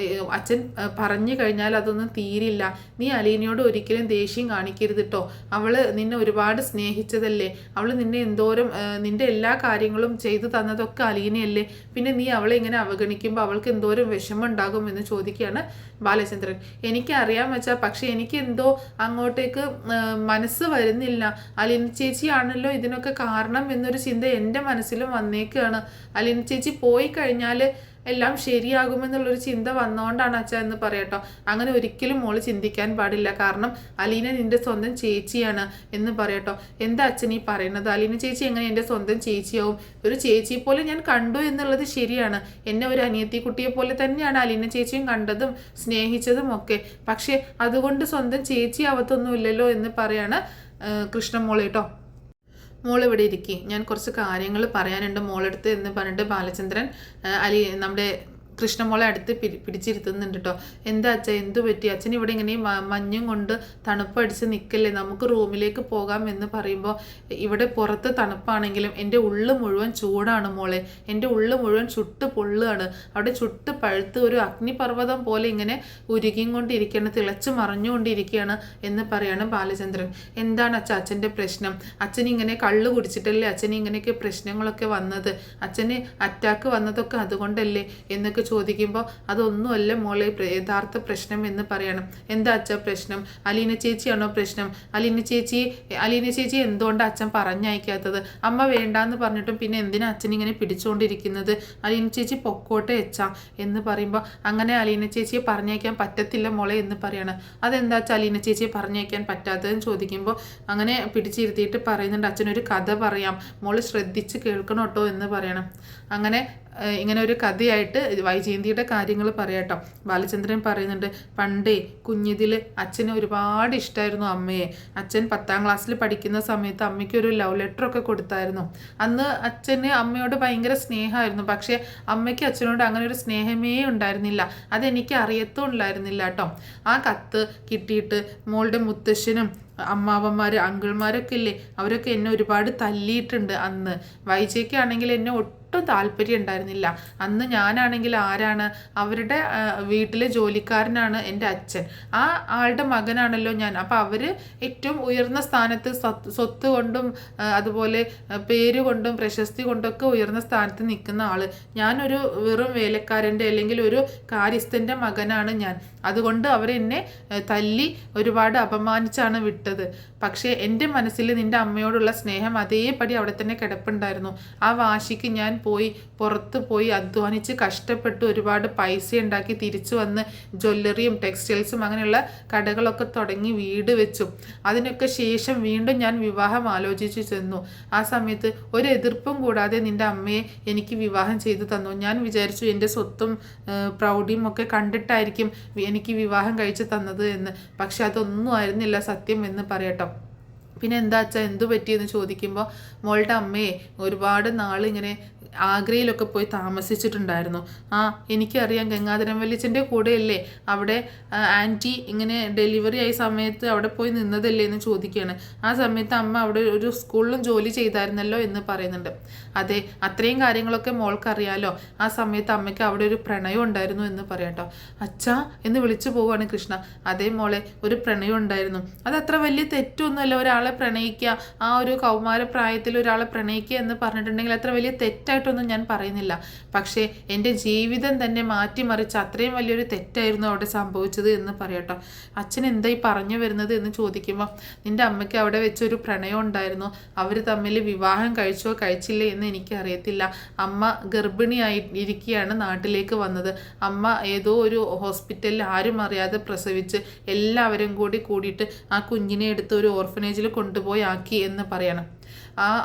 അച്ഛൻ പറഞ്ഞു കഴിഞ്ഞാൽ അതൊന്നും തീരില്ല. നീ അലീനയോട് ഒരിക്കലും ദേഷ്യം കാണിക്കരുത് കേട്ടോ. അവള് നിന്നെ ഒരുപാട് സ്നേഹിച്ചതല്ലേ, അവള് നിന്നെ എന്തോരം നിന്റെ എല്ലാ കാര്യങ്ങളും ചെയ്തു തന്നതൊക്കെ അലീനയല്ലേ, പിന്നെ നീ അവളെ ഇങ്ങനെ അവഗണിക്കുമ്പോൾ അവൾക്ക് എന്തോരം വിഷമം ഉണ്ടാകും എന്ന് ചോദിക്കുകയാണ് ബാലചന്ദ്രൻ. എനിക്കറിയാൻ വെച്ചാൽ, പക്ഷെ എനിക്ക് എന്തോ അങ്ങോട്ടേക്ക് മനസ്സ് വരുന്നില്ല. അലീന ചേച്ചിയാണല്ലോ ഇതിനൊക്കെ കാരണം എന്നൊരു ചിന്ത എൻ്റെ മനസ്സിലും വന്നേക്കാണ്. അലീന ചേച്ചി പോയി കഴിഞ്ഞാൽ എല്ലാം ശരിയാകുമെന്നുള്ളൊരു ചിന്ത വന്നുകൊണ്ടാണ് അച്ഛ എന്ന് പറയട്ടോ. അങ്ങനെ ഒരിക്കലും മോള് ചിന്തിക്കാൻ പാടില്ല, കാരണം അലീന നിന്റെ സ്വന്തം ചേച്ചിയാണ് എന്ന് പറയട്ടോ. എന്താ അച്ഛൻ ഈ പറയുന്നത്, അലീന ചേച്ചി എങ്ങനെ എൻ്റെ സ്വന്തം ചേച്ചിയാവും? ഒരു ചേച്ചിയെ പോലെ ഞാൻ കണ്ടു എന്നുള്ളത് ശരിയാണ്, എന്നെ ഒരു അനിയത്തി കുട്ടിയെ പോലെ തന്നെയാണ് അലീന ചേച്ചിയും കണ്ടതും സ്നേഹിച്ചതും ഒക്കെ, പക്ഷേ അതുകൊണ്ട് സ്വന്തം ചേച്ചി ആവത്തൊന്നുമില്ലല്ലോ എന്ന് പറയാണ് കൃഷ്ണമോള് കേട്ടോ. മോൾ ഇവിടെ ഇരിക്കും, ഞാൻ കുറച്ച് കാര്യങ്ങൾ പറയാനുണ്ട് മോളെടുത്ത് എന്ന് പറഞ്ഞിട്ട് ബാലചന്ദ്രൻ നമ്മുടെ കൃഷ്ണമോളെ അടുത്ത് പിടിച്ചിരുത്തുന്നുണ്ട് കേട്ടോ. എന്താ അച്ഛൻ എന്തു പറ്റി, അച്ഛൻ ഇവിടെ ഇങ്ങനെ മഞ്ഞും കൊണ്ട് തണുപ്പടിച്ച് നിൽക്കല്ലേ, നമുക്ക് റൂമിലേക്ക് പോകാം എന്ന് പറയുമ്പോൾ ഇവിടെ പുറത്ത് തണുപ്പാണെങ്കിലും എൻ്റെ ഉള്ളു മുഴുവൻ ചൂടാണ് മോളെ, എൻ്റെ ഉള്ളു മുഴുവൻ ചുട്ട് പൊള്ളുകയാണ്, അവിടെ ചുട്ട് പഴുത്ത് ഒരു അഗ്നിപർവ്വതം പോലെ ഇങ്ങനെ ഉരുകിക്കൊണ്ടിരിക്കുകയാണ്, തിളച്ച് മറിഞ്ഞുകൊണ്ടിരിക്കുകയാണ് എന്ന് പറയാണ് ബാലചന്ദ്രൻ. എന്താണ് അച്ഛൻ അച്ഛൻ്റെ പ്രശ്നം, അച്ഛനിങ്ങനെ കള്ള് കുടിച്ചിട്ടല്ലേ അച്ഛന് ഇങ്ങനെയൊക്കെ പ്രശ്നങ്ങളൊക്കെ വന്നത്, അച്ഛന് അറ്റാക്ക് വന്നതൊക്കെ അതുകൊണ്ടല്ലേ എന്നൊക്കെ ചോദിക്കുമ്പോൾ അതൊന്നുമല്ല മോളെ യഥാർത്ഥ പ്രശ്നം എന്ന് പറയണം. എന്താ അച്ഛ പ്രശ്നം, അലീന ചേച്ചിയാണോ പ്രശ്നം? അലീന ചേച്ചി എന്തുകൊണ്ടാണ് അച്ഛൻ പറഞ്ഞയക്കാത്തത്? അമ്മ വേണ്ടാന്ന് പറഞ്ഞിട്ടും പിന്നെ എന്തിനാ അച്ഛൻ ഇങ്ങനെ പിടിച്ചുകൊണ്ടിരിക്കുന്നത്? അലീന ചേച്ചി പൊക്കോട്ടെ അച്ഛ എന്ന് പറയുമ്പോൾ അങ്ങനെ അലീന ചേച്ചിയെ പറഞ്ഞയക്കാൻ പറ്റത്തില്ല മോളെ എന്ന് പറയണം. അതെന്താ അച്ഛ അലീന ചേച്ചിയെ പറഞ്ഞയക്കാൻ പറ്റാത്തതെന്ന് ചോദിക്കുമ്പോൾ അങ്ങനെ പിടിച്ചിരുത്തിയിട്ട് പറയുന്നുണ്ട്, അച്ഛനൊരു കഥ പറയാം, മോള് ശ്രദ്ധിച്ച് കേൾക്കണം കേട്ടോ എന്ന് പറയണം. അങ്ങനെ ഇങ്ങനെ ഒരു കഥയായിട്ട് വൈജയന്തിയുടെ കാര്യങ്ങൾ പറയാട്ടോ. ബാലചന്ദ്രൻ പറയുന്നുണ്ട്, പണ്ടേ കുഞ്ഞിതിൽ അച്ഛന് ഒരുപാട് ഇഷ്ടമായിരുന്നു അമ്മയെ. അച്ഛൻ 10ാം ക്ലാസ്സിൽ പഠിക്കുന്ന സമയത്ത് അമ്മയ്ക്കൊരു ലവ് ലെറ്ററൊക്കെ കൊടുത്തായിരുന്നു. അന്ന് അച്ഛന് അമ്മയോട് ഭയങ്കര സ്നേഹമായിരുന്നു, പക്ഷേ അമ്മയ്ക്ക് അച്ഛനോട് അങ്ങനെ ഒരു സ്നേഹമേ ഉണ്ടായിരുന്നില്ല, അതെനിക്ക് അറിയത്തും ഉണ്ടായിരുന്നില്ല കേട്ടോ. ആ കത്ത് കിട്ടിയിട്ട് മോളുടെ മുത്തശ്ശനും അമ്മാവന്മാർ അങ്കിൾമാരൊക്കെ ഇല്ലേ, അവരൊക്കെ എന്നെ ഒരുപാട് തല്ലിയിട്ടുണ്ട്. അന്ന് വൈജയ്ക്കാണെങ്കിൽ എന്നെ ഒട്ടും താല്പര്യം ഉണ്ടായിരുന്നില്ല. അന്ന് ഞാനാണെങ്കിൽ ആരാണ്, അവരുടെ വീട്ടിലെ ജോലിക്കാരനാണ് എൻ്റെ അച്ഛൻ, ആ ആളുടെ മകനാണല്ലോ ഞാൻ. അപ്പോൾ അവർ ഏറ്റവും ഉയർന്ന സ്ഥാനത്ത് സ്വത്ത് കൊണ്ടും അതുപോലെ പേര് കൊണ്ടും പ്രശസ്തി കൊണ്ടൊക്കെ ഉയർന്ന സ്ഥാനത്ത് നിൽക്കുന്ന ആൾ. ഞാനൊരു വെറും വേലക്കാരൻ്റെ അല്ലെങ്കിൽ ഒരു കാര്യസ്ഥൻ്റെ മകനാണ് ഞാൻ. അതുകൊണ്ട് അവരെന്നെ തല്ലി ഒരുപാട് അപമാനിച്ചാണ് വിട്ടത്. പക്ഷേ എൻ്റെ മനസ്സിൽ നിൻ്റെ അമ്മയോടുള്ള സ്നേഹം അതേപടി അവിടെ തന്നെ കിടപ്പുണ്ടായിരുന്നു. ആ വാശിക്ക് ഞാൻ പുറത്ത് പോയി അധ്വാനിച്ച് കഷ്ടപ്പെട്ട് ഒരുപാട് പൈസ ഉണ്ടാക്കി തിരിച്ചു വന്ന് ജ്വല്ലറിയും ടെക്സ്റ്റൈൽസും അങ്ങനെയുള്ള കടകളൊക്കെ തുടങ്ങി വീട് വെച്ചു. അതിനൊക്കെ ശേഷം വീണ്ടും ഞാൻ വിവാഹം ആലോചിച്ചു ചെന്നു. ആ സമയത്ത് ഒരു എതിർപ്പും കൂടാതെ നിൻ്റെ അമ്മയെ എനിക്ക് വിവാഹം ചെയ്തു തന്നു. ഞാൻ വിചാരിച്ചു എൻ്റെ സ്വത്തും പ്രൗഢിയും ഒക്കെ കണ്ടിട്ടായിരിക്കും എനിക്ക് വിവാഹം കഴിച്ചു തന്നത് എന്ന്. പക്ഷെ അതൊന്നും ആയിരുന്നില്ല സത്യം എന്ന് പറയട്ടോ. പിന്നെ എന്താ വെച്ചാൽ എന്തു പറ്റിയെന്ന് ചോദിക്കുമ്പോൾ മോളുടെ അമ്മയെ ഒരുപാട് നാളിങ്ങനെ ആഗ്രയിലൊക്കെ പോയി താമസിച്ചിട്ടുണ്ടായിരുന്നു. എനിക്കറിയാം, ഗംഗാധരൻ വല്യച്ഛൻ്റെ കൂടെയല്ലേ അവിടെ ആൻറ്റി ഇങ്ങനെ ഡെലിവറി ആയ സമയത്ത് അവിടെ പോയി നിന്നതല്ലേ എന്ന് ചോദിക്കുകയാണ്. ആ സമയത്ത് അമ്മ അവിടെ ഒരു സ്കൂളിലും ജോലി ചെയ്തായിരുന്നല്ലോ എന്ന് പറയുന്നുണ്ട്. അതെ, അത്രയും കാര്യങ്ങളൊക്കെ മോൾക്കറിയാലോ. ആ സമയത്ത് അമ്മയ്ക്ക് അവിടെ ഒരു പ്രണയം ഉണ്ടായിരുന്നു എന്ന് പറയാട്ടോ. അച്ഛാ എന്ന് വിളിച്ചു പോവുകയാണ് കൃഷ്ണ. അതേ മോളെ, ഒരു പ്രണയം ഉണ്ടായിരുന്നു. അതത്ര വലിയ തെറ്റൊന്നുമല്ല ഒരാളെ പ്രണയിക്കുക, ആ ഒരു കൗമാര പ്രായത്തിൽ ഒരാളെ പ്രണയിക്കുക എന്ന് പറഞ്ഞിട്ടുണ്ടെങ്കിൽ അത്ര വലിയ തെറ്റായിട്ടൊന്നും ഞാൻ പറയുന്നില്ല. പക്ഷേ എൻ്റെ ജീവിതം തന്നെ മാറ്റിമറിച്ച് അത്രയും വലിയൊരു തെറ്റായിരുന്നു അവിടെ സംഭവിച്ചത് എന്ന് പറയട്ടോ. അച്ഛൻ എന്തായി പറഞ്ഞു വരുന്നത് എന്ന് ചോദിക്കുമ്പോൾ നിൻ്റെ അമ്മയ്ക്ക് അവിടെ വെച്ചൊരു പ്രണയം ഉണ്ടായിരുന്നു. അവർ തമ്മിൽ വിവാഹം കഴിച്ചോ കഴിച്ചില്ലേ എന്ന് എനിക്കറിയത്തില്ല. അമ്മ ഗർഭിണിയായി ഇരിക്കുകയാണ് നാട്ടിലേക്ക് വന്നത്. അമ്മ ഏതോ ഒരു ഹോസ്പിറ്റലിൽ ആരും അറിയാതെ പ്രസവിച്ച് എല്ലാവരും കൂടിയിട്ട് ആ കുഞ്ഞിനെ എടുത്ത് ഒരു ഓർഫനേജിൽ കൊണ്ടുപോയി ആക്കി എന്ന് പറയണം.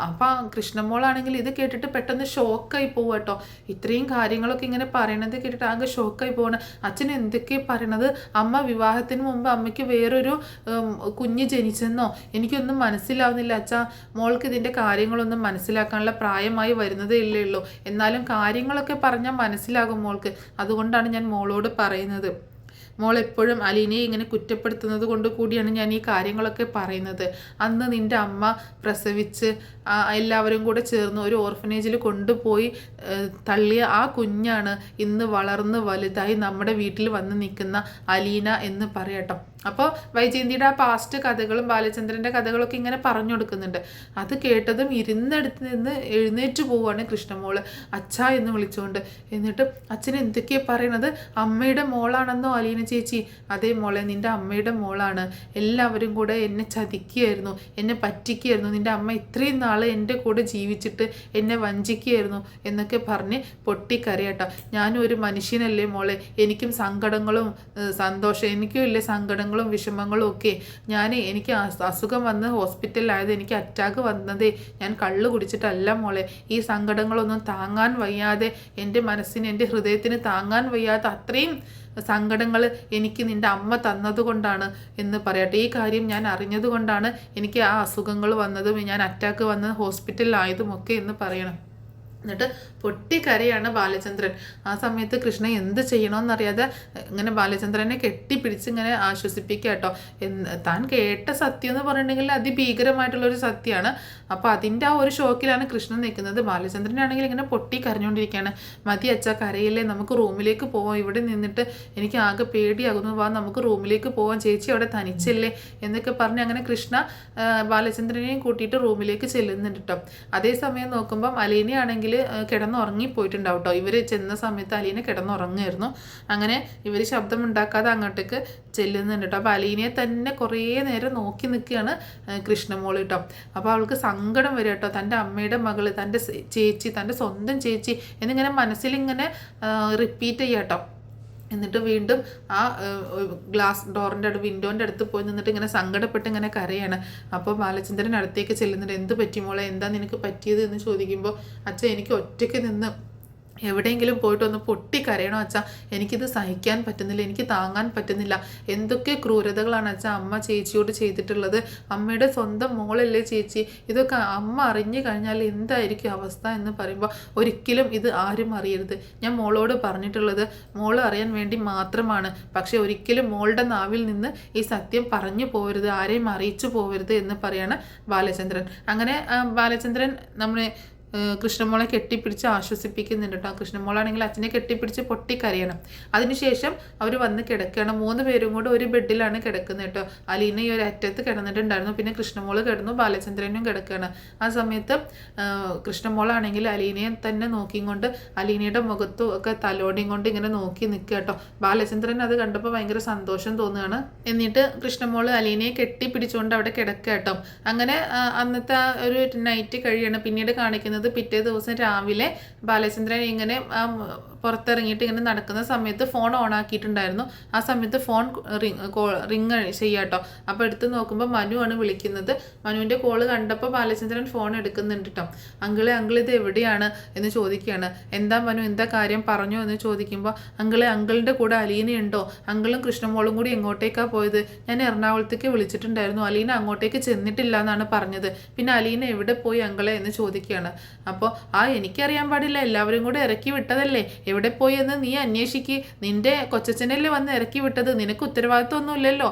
അപ്പം കൃഷ്ണമോളാണെങ്കിൽ ഇത് കേട്ടിട്ട് പെട്ടെന്ന് ഷോക്കായി പോവുക കേട്ടോ. ഇത്രയും കാര്യങ്ങളൊക്കെ ഇങ്ങനെ പറയണത് കേട്ടിട്ട് ആകെ ഷോക്കായി പോകണം. അച്ഛൻ എന്തൊക്കെയാണ് പറയണത്? അമ്മ വിവാഹത്തിന് മുമ്പ് അമ്മയ്ക്ക് വേറൊരു കുഞ്ഞ് ജനിച്ചെന്നോ? എനിക്കൊന്നും മനസ്സിലാവുന്നില്ല അച്ഛാ. മോൾക്ക് ഇതിൻ്റെ കാര്യങ്ങളൊന്നും മനസ്സിലാക്കാനുള്ള പ്രായമായി വരുന്നതേ ഇല്ലേ ഉള്ളൂ. എന്നാലും കാര്യങ്ങളൊക്കെ പറഞ്ഞാൽ മനസ്സിലാകും മോൾക്ക്. അതുകൊണ്ടാണ് ഞാൻ മോളോട് പറയുന്നത്. മോൾ എപ്പോഴും അലീനയെ ഇങ്ങനെ കുറ്റപ്പെടുത്തുന്നത് കൊണ്ട് കൂടിയാണ് ഞാൻ ഈ കാര്യങ്ങളൊക്കെ പറയുന്നത്. അന്ന് നിൻ്റെ അമ്മ പ്രസവിച്ച് എല്ലാവരും കൂടെ ചേർന്ന് ഒരു ഓർഫനേജിൽ കൊണ്ടുപോയി തള്ളിയ ആ കുഞ്ഞാണ് ഇന്ന് വളർന്ന് വലുതായി നമ്മുടെ വീട്ടിൽ വന്ന് നിൽക്കുന്ന അലീന എന്ന് പറയട്ടോ. അപ്പോൾ വൈജയന്തിയുടെ ആ പാസ്റ്റ് കഥകളും ബാലചന്ദ്രൻ്റെ കഥകളൊക്കെ ഇങ്ങനെ പറഞ്ഞു കൊടുക്കുന്നുണ്ട്. അത് കേട്ടതും ഇരുന്നെടുത്ത് നിന്ന് എഴുന്നേറ്റ് പോവുകയാണ് കൃഷ്ണമോള് അച്ഛാ എന്ന് വിളിച്ചുകൊണ്ട്. എന്നിട്ട് അച്ഛൻ എന്തൊക്കെയാണ് പറയണത്? അമ്മയുടെ മോളാണെന്നോ അലീന ചേച്ചി? അതേ മോളെ, നിൻ്റെ അമ്മയുടെ മോളാണ്. എല്ലാവരും കൂടെ എന്നെ ചതിക്കുകയായിരുന്നു, എന്നെ പറ്റിക്കുകയായിരുന്നു. നിൻ്റെ അമ്മ ഇത്രയും നാൾ എൻ്റെ കൂടെ ജീവിച്ചിട്ട് എന്നെ വഞ്ചിക്കുകയായിരുന്നു എന്നൊക്കെ പറഞ്ഞ് പൊട്ടിക്കരയട്ടോ. ഞാനും ഒരു മനുഷ്യനല്ലേ മോളെ, എനിക്കും സങ്കടങ്ങളും സന്തോഷം, എനിക്കും ഇല്ലേ സങ്കടങ്ങളും വിഷമങ്ങളും ഒക്കെ. എനിക്ക് അസുഖം വന്ന് ഹോസ്പിറ്റലിലായത്, എനിക്ക് അറ്റാക്ക് വന്നതേ ഞാൻ കള്ള് കുടിച്ചിട്ടല്ല മോളെ. ഈ സങ്കടങ്ങളൊന്നും താങ്ങാൻ വയ്യാതെ, എൻ്റെ മനസ്സിന് എൻ്റെ ഹൃദയത്തിന് താങ്ങാൻ വയ്യാത്ത അത്രയും സങ്കടങ്ങൾ എനിക്ക് നിൻ്റെ അമ്മ തന്നതുകൊണ്ടാണ് എന്ന് പറയട്ടെ. ഈ കാര്യം ഞാൻ അറിഞ്ഞതുകൊണ്ടാണ് എനിക്ക് ആ അസുഖങ്ങൾ വന്നതും ഞാൻ അറ്റാക്ക് വന്ന് ഹോസ്പിറ്റലിലായതുമൊക്കെ എന്ന് പറയണം. എന്നിട്ട് പൊട്ടിക്കരയാണ് ബാലചന്ദ്രൻ. ആ സമയത്ത് കൃഷ്ണ എന്ത് ചെയ്യണമെന്നറിയാതെ ഇങ്ങനെ ബാലചന്ദ്രനെ കെട്ടിപ്പിടിച്ച് ഇങ്ങനെ ആശ്വസിപ്പിക്കുക കേട്ടോ. താൻ കേട്ട സത്യം എന്ന് പറഞ്ഞിട്ടുണ്ടെങ്കിൽ അതിഭീകരമായിട്ടുള്ളൊരു സത്യമാണ്. അപ്പോൾ അതിൻ്റെ ആ ഒരു ഷോക്കിലാണ് കൃഷ്ണൻ നിൽക്കുന്നത്. ബാലചന്ദ്രനാണെങ്കിൽ ഇങ്ങനെ പൊട്ടിക്കരഞ്ഞുകൊണ്ടിരിക്കുകയാണ്. മതി അച്ഛാ, കരയില്ലേ, നമുക്ക് റൂമിലേക്ക് പോവാം, ഇവിടെ നിന്നിട്ട് എനിക്ക് ആകെ പേടിയാകുന്നു, വാ നമുക്ക് റൂമിലേക്ക് പോവാം, ചേച്ചി അവിടെ തനിച്ചല്ലേ എന്നൊക്കെ പറഞ്ഞ് അങ്ങനെ കൃഷ്ണ ബാലചന്ദ്രനെയും കൂട്ടിയിട്ട് റൂമിലേക്ക് ചെല്ലുന്നുണ്ട് കേട്ടോ. അതേസമയം നോക്കുമ്പം അലീനയാണെങ്കിൽ കിടന്നുറങ്ങിപ്പോയിട്ടുണ്ടാവും കേട്ടോ. ഇവർ ചെന്ന സമയത്ത് അലീന കിടന്നുറങ്ങുമായിരുന്നു. അങ്ങനെ ഇവർ ശബ്ദമുണ്ടാക്കാതെ അങ്ങോട്ടേക്ക് ചെല്ലുന്നുണ്ട് കേട്ടോ. അപ്പോൾ അലീനയെ തന്നെ കുറേ നേരം നോക്കി നിൽക്കുകയാണ് കൃഷ്ണമോൾ കേട്ടോ. അപ്പോൾ അവൾക്ക് സങ്കടം വരും കേട്ടോ. തൻ്റെ അമ്മയുടെ മകള്, തൻ്റെ ചേച്ചി, തൻ്റെ സ്വന്തം ചേച്ചി എന്നിങ്ങനെ മനസ്സിലിങ്ങനെ റിപ്പീറ്റ് ചെയ്യാം കേട്ടോ. എന്നിട്ട് വീണ്ടും ആ ഗ്ലാസ് ഡോറിൻ്റെ വിൻഡോൻ്റെ അടുത്ത് പോയി നിന്നിട്ട് ഇങ്ങനെ സങ്കടപ്പെട്ട് ഇങ്ങനെ കരയാണ്. അപ്പോൾ ബാലചന്ദ്രൻ അടുത്തേക്ക് ചെല്ലുന്നുണ്ട്. എന്ത് പറ്റി മോളെ, എന്താ നിനക്ക് പറ്റിയത് എന്ന് ചോദിക്കുമ്പോൾ അച്ഛൻ എനിക്ക് ഒറ്റയ്ക്ക് നിന്ന് എവിടെയെങ്കിലും പോയിട്ട് ഒന്ന് പൊട്ടിക്കരയണോ അച്ഛാ, എനിക്കിത് സഹിക്കാൻ പറ്റുന്നില്ല, എനിക്ക് താങ്ങാൻ പറ്റുന്നില്ല. എന്തൊക്കെ ക്രൂരതകളാണ് അച്ഛാ അമ്മ ചേച്ചിയോട് ചെയ്തിട്ടുള്ളത്. അമ്മയുടെ സ്വന്തം മോളല്ലേ ചേച്ചി, ഇതൊക്കെ അമ്മ അറിഞ്ഞു കഴിഞ്ഞാൽ എന്തായിരിക്കും അവസ്ഥ എന്ന് പറയുമ്പോൾ ഒരിക്കലും ഇത് ആരും അറിയരുത്. ഞാൻ മോളോട് പറഞ്ഞിട്ടുള്ളത് മോൾ അറിയാൻ വേണ്ടി മാത്രമാണ്. പക്ഷേ ഒരിക്കലും മോളുടെ നാവിൽ നിന്ന് ഈ സത്യം പറഞ്ഞു പോകരുത്, ആരെയും അറിയിച്ചു പോകരുത് എന്ന് പറയാണ് ബാലചന്ദ്രൻ. അങ്ങനെ ബാലചന്ദ്രൻ നമ്മളെ കൃഷ്ണമോളെ കെട്ടിപ്പിടിച്ച് ആശ്വസിപ്പിക്കുന്നുണ്ട് കേട്ടോ. കൃഷ്ണമോളാണെങ്കിൽ അച്ഛനെ കെട്ടിപ്പിടിച്ച് പൊട്ടിക്കരയണം. അതിനുശേഷം അവർ വന്ന് കിടക്കുകയാണ്. 3 പേരും കൂടെ ഒരു ബെഡിലാണ് കിടക്കുന്നത് കേട്ടോ. അലീന ഈ ഒരു അറ്റത്ത് കിടന്നിട്ടുണ്ടായിരുന്നു, പിന്നെ കൃഷ്ണമോള് കിടന്നു, ബാലചന്ദ്രനും കിടക്കുകയാണ്. ആ സമയത്ത് കൃഷ്ണമോളാണെങ്കിൽ അലീനയെ തന്നെ നോക്കിക്കൊണ്ട് അലീനയുടെ മുഖത്തും ഒക്കെ തലോടിയും കൊണ്ട് ഇങ്ങനെ നോക്കി നിൽക്കുക കേട്ടോ. ബാലചന്ദ്രൻ അത് കണ്ടപ്പോൾ ഭയങ്കര സന്തോഷം തോന്നുകയാണ്. എന്നിട്ട് കൃഷ്ണമോള് അലീനയെ കെട്ടിപ്പിടിച്ചുകൊണ്ട് അവിടെ കിടക്കുക കേട്ടോ. അങ്ങനെ അന്നത്തെ ആ ഒരു നൈറ്റ് കഴിയാണ്. പിന്നീട് കാണിക്കുന്നത് പിറ്റേ ദിവസം രാവിലെ ബാലചന്ദ്രൻ ഇങ്ങനെ പുറത്തിറങ്ങിയിട്ട് ഇങ്ങനെ നടക്കുന്ന സമയത്ത് ഫോൺ ഓൺ ആക്കിയിട്ടുണ്ടായിരുന്നു. ആ സമയത്ത് ഫോൺ റിങ് ചെയ്യാട്ടോ. അപ്പോൾ എടുത്ത് നോക്കുമ്പോൾ മനു ആണ് വിളിക്കുന്നത്. മനുവിൻ്റെ കോള് കണ്ടപ്പോൾ ബാലചന്ദ്രൻ ഫോൺ എടുക്കുന്നുണ്ട് കേട്ടോ. അങ്കിൾ ഇത് എവിടെയാണ് എന്ന് ചോദിക്കുകയാണ്. എന്താ മനു, എന്താ കാര്യം പറഞ്ഞോ എന്ന് ചോദിക്കുമ്പോൾ അങ്കിളിൻ്റെ കൂടെ അലീനയുണ്ടോ? അങ്കിളും കൃഷ്ണമോളും കൂടി എങ്ങോട്ടേക്കാണ് പോയത്? ഞാൻ എറണാകുളത്തേക്ക് വിളിച്ചിട്ടുണ്ടായിരുന്നു, അലീന അങ്ങോട്ടേക്ക് ചെന്നിട്ടില്ല എന്നാണ് പറഞ്ഞത്. പിന്നെ അലീന എവിടെ പോയി അങ്കിളെ എന്ന് ചോദിക്കുകയാണ്. അപ്പോൾ എനിക്കറിയാൻ പാടില്ല, എല്ലാവരും കൂടെ ഇറക്കി വിട്ടതല്ലേ, എവിടെ പോയി എന്ന് നീ അന്വേഷിക്ക്. നിന്റെ കൊച്ചച്ഛനല്ലേ വന്ന് ഇറക്കി വിട്ടത്, നിനക്ക് ഉത്തരവാദിത്വമൊന്നുമില്ലല്ലോ,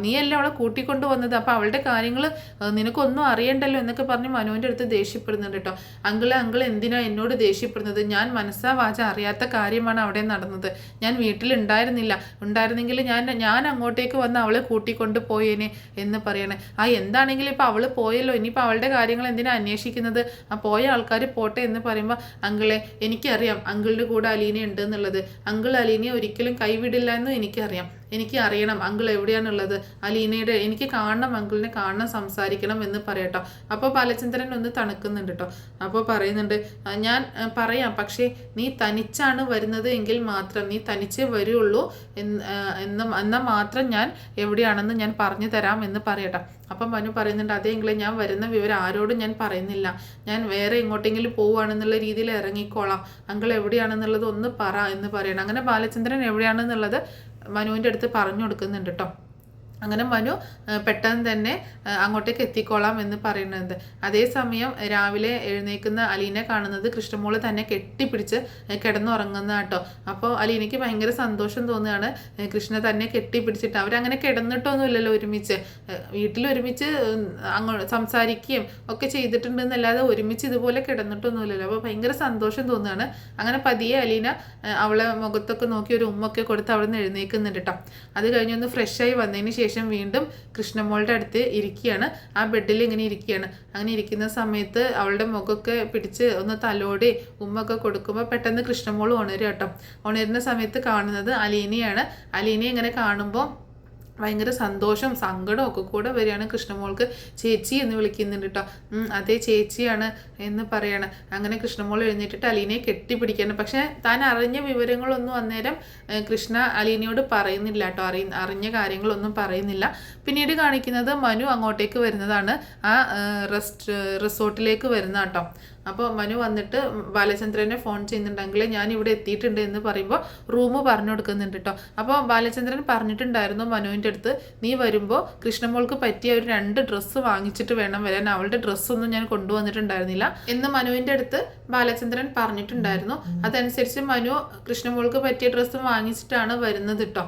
നീയല്ലേ അവളെ കൂട്ടിക്കൊണ്ട് വന്നത്, അപ്പോൾ അവളുടെ കാര്യങ്ങൾ നിനക്കൊന്നും അറിയണ്ടല്ലോ എന്നൊക്കെ പറഞ്ഞ് മനുവിൻ്റെ അടുത്ത് ദേഷ്യപ്പെടുന്നുണ്ട് കേട്ടോ. അങ്കിൾ എന്തിനാ എന്നോട് ദേഷ്യപ്പെടുന്നത്? ഞാൻ മനസ്സാ വാച അറിയാത്ത കാര്യമാണ് അവിടെ നടന്നത്. ഞാൻ വീട്ടിലുണ്ടായിരുന്നില്ല, ഉണ്ടായിരുന്നെങ്കിൽ ഞാൻ അങ്ങോട്ടേക്ക് വന്ന് അവളെ കൂട്ടിക്കൊണ്ട് പോയേനെ എന്ന് പറയണേ. എന്താണെങ്കിലും ഇപ്പോൾ അവൾ പോയല്ലോ, ഇനിയിപ്പോൾ അവളുടെ കാര്യങ്ങൾ എന്തിനാ അന്വേഷിക്കുന്നത്? പോയ ആൾക്കാർ പോട്ടെ എന്ന് പറയുമ്പോൾ എനിക്കറിയാം അങ്കിളിൻ്റെ കൂടെ അലീന ഉണ്ട് എന്നുള്ളത്. അങ്കിൾ അലീനയെ ഒരിക്കലും കൈവിടില്ല എന്നും എനിക്കറിയാം. എനിക്ക് അറിയണം അങ്കിൾ എവിടെയാണുള്ളത്, അലീനയുടെ എനിക്ക് കാണണം, അങ്കിളിനെ കാണണം, സംസാരിക്കണം എന്ന് പറയട്ടോ. അപ്പോൾ ബാലചന്ദ്രൻ ഒന്ന് തണുക്കുന്നുണ്ട് കേട്ടോ. അപ്പോൾ പറയുന്നുണ്ട്, ഞാൻ പറയാം, പക്ഷേ നീ തനിച്ചാണ് വരുന്നത് എങ്കിൽ മാത്രം, നീ തനിച്ചേ വരുള്ളൂ എന്നാൽ മാത്രം ഞാൻ എവിടെയാണെന്ന് ഞാൻ പറഞ്ഞു തരാം എന്ന് പറയട്ടോ. അപ്പം മനു പറയുന്നുണ്ട്, അതെങ്കിലും ഞാൻ വരുന്ന വിവരം ആരോടും ഞാൻ പറയുന്നില്ല, ഞാൻ വേറെ എങ്ങോട്ടെങ്കിലും പോവുകയാണെന്നുള്ള രീതിയിൽ ഇറങ്ങിക്കോളാം, അങ്കിൾ എവിടെയാണെന്നുള്ളത് ഒന്ന് പറ എന്ന് പറയണം. അങ്ങനെ ബാലചന്ദ്രൻ എവിടെയാണെന്നുള്ളത് മനുവിൻ്റെ അടുത്ത് പറഞ്ഞു കൊടുക്കുന്നുണ്ട് കേട്ടോ. അങ്ങനെ മനു പെട്ടെന്ന് തന്നെ അങ്ങോട്ടേക്ക് എത്തിക്കോളാം എന്ന് പറയുന്നത്. അതേസമയം രാവിലെ എഴുന്നേൽക്കുന്ന അലീനെ കാണുന്നത് കൃഷ്ണമോള് തന്നെ കെട്ടിപ്പിടിച്ച് കിടന്നുറങ്ങുന്ന കേട്ടോ. അപ്പോൾ അലീനയ്ക്ക് ഭയങ്കര സന്തോഷം തോന്നുകയാണ്. കൃഷ്ണ തന്നെ കെട്ടിപ്പിടിച്ചിട്ട് അവരങ്ങനെ കിടന്നിട്ടൊന്നുമില്ലല്ലോ ഒരുമിച്ച്, വീട്ടിലൊരുമിച്ച് സംസാരിക്കുകയും ഒക്കെ ചെയ്തിട്ടുണ്ടെന്നല്ലാതെ ഒരുമിച്ച് ഇതുപോലെ കിടന്നിട്ടൊന്നുമില്ലല്ലോ. അപ്പോൾ ഭയങ്കര സന്തോഷം തോന്നുകയാണ്. അങ്ങനെ പതിയെ അലീന അവളെ മുഖത്തൊക്കെ നോക്കി ഒരു ഉമ്മൊക്കെ കൊടുത്ത് അവിടെ നിന്ന് എഴുന്നേൽക്കുന്നുണ്ട് കേട്ടോ. അത് കഴിഞ്ഞൊന്ന് ഫ്രഷായി വന്നതിന് ശേഷം വീണ്ടും കൃഷ്ണമോളുടെ അടുത്ത് ഇരിക്കുകയാണ്. ആ ബെഡിൽ ഇങ്ങനെ ഇരിക്കുകയാണ്. അങ്ങനെ ഇരിക്കുന്ന സമയത്ത് അവളുടെ മുഖമൊക്കെ പിടിച്ച് ഒന്ന് തലോടി ഉമ്മൊക്കെ കൊടുക്കുമ്പോൾ പെട്ടെന്ന് കൃഷ്ണമോൾ ഉണരും കേട്ടോ. ഉണരുന്ന സമയത്ത് കാണുന്നത് അലീനയാണ്. അലീനയെ ഇങ്ങനെ കാണുമ്പോൾ ഭയങ്കര സന്തോഷം സങ്കടം ഒക്കെ കൂടെ വരികയാണ്. കൃഷ്ണമോൾക്ക് ചേച്ചി എന്ന് വിളിക്കുന്നുണ്ട് കേട്ടോ. അതേ ചേച്ചിയാണ് എന്ന് പറയാണ്. അങ്ങനെ കൃഷ്ണമോൾ എഴുന്നേറ്റിട്ട് അലീനയെ കെട്ടിപ്പിടിക്കുകയാണ്. പക്ഷേ താൻ അറിഞ്ഞ വിവരങ്ങളൊന്നും അന്നേരം കൃഷ്ണ അലീനയോട് പറയുന്നില്ല കേട്ടോ. അറിഞ്ഞ കാര്യങ്ങളൊന്നും പറയുന്നില്ല. പിന്നീട് കാണിക്കുന്നത് മനു അങ്ങോട്ടേക്ക് വരുന്നതാണ്, ആ റിസോർട്ടിലേക്ക് വരുന്ന കേട്ടോ. അപ്പോൾ മനു വന്നിട്ട് ബാലചന്ദ്രനെ ഫോൺ ചെയ്യുന്നുണ്ടെങ്കിൽ ഞാൻ ഇവിടെ എത്തിയിട്ടുണ്ട് എന്ന് പറയുമ്പോൾ റൂം പറഞ്ഞു കൊടുക്കുന്നുണ്ട് കേട്ടോ. അപ്പോൾ ബാലചന്ദ്രൻ പറഞ്ഞിട്ടുണ്ടായിരുന്നു മനുവിൻ്റെ അടുത്ത്, നീ വരുമ്പോൾ കൃഷ്ണമോൾക്ക് പറ്റിയ ഒരു 2 ഡ്രസ്സ് വാങ്ങിച്ചിട്ട് വേണം വരാൻ, അവളുടെ ഡ്രസ്സൊന്നും ഞാൻ കൊണ്ടുവന്നിട്ടുണ്ടായിരുന്നില്ല എന്ന് മനുവിൻ്റെ അടുത്ത് ബാലചന്ദ്രൻ പറഞ്ഞിട്ടുണ്ടായിരുന്നു. അതനുസരിച്ച് മനു കൃഷ്ണമോൾക്ക് പറ്റിയ ഡ്രസ്സ് വാങ്ങിച്ചിട്ടാണ് വരുന്നത് കേട്ടോ.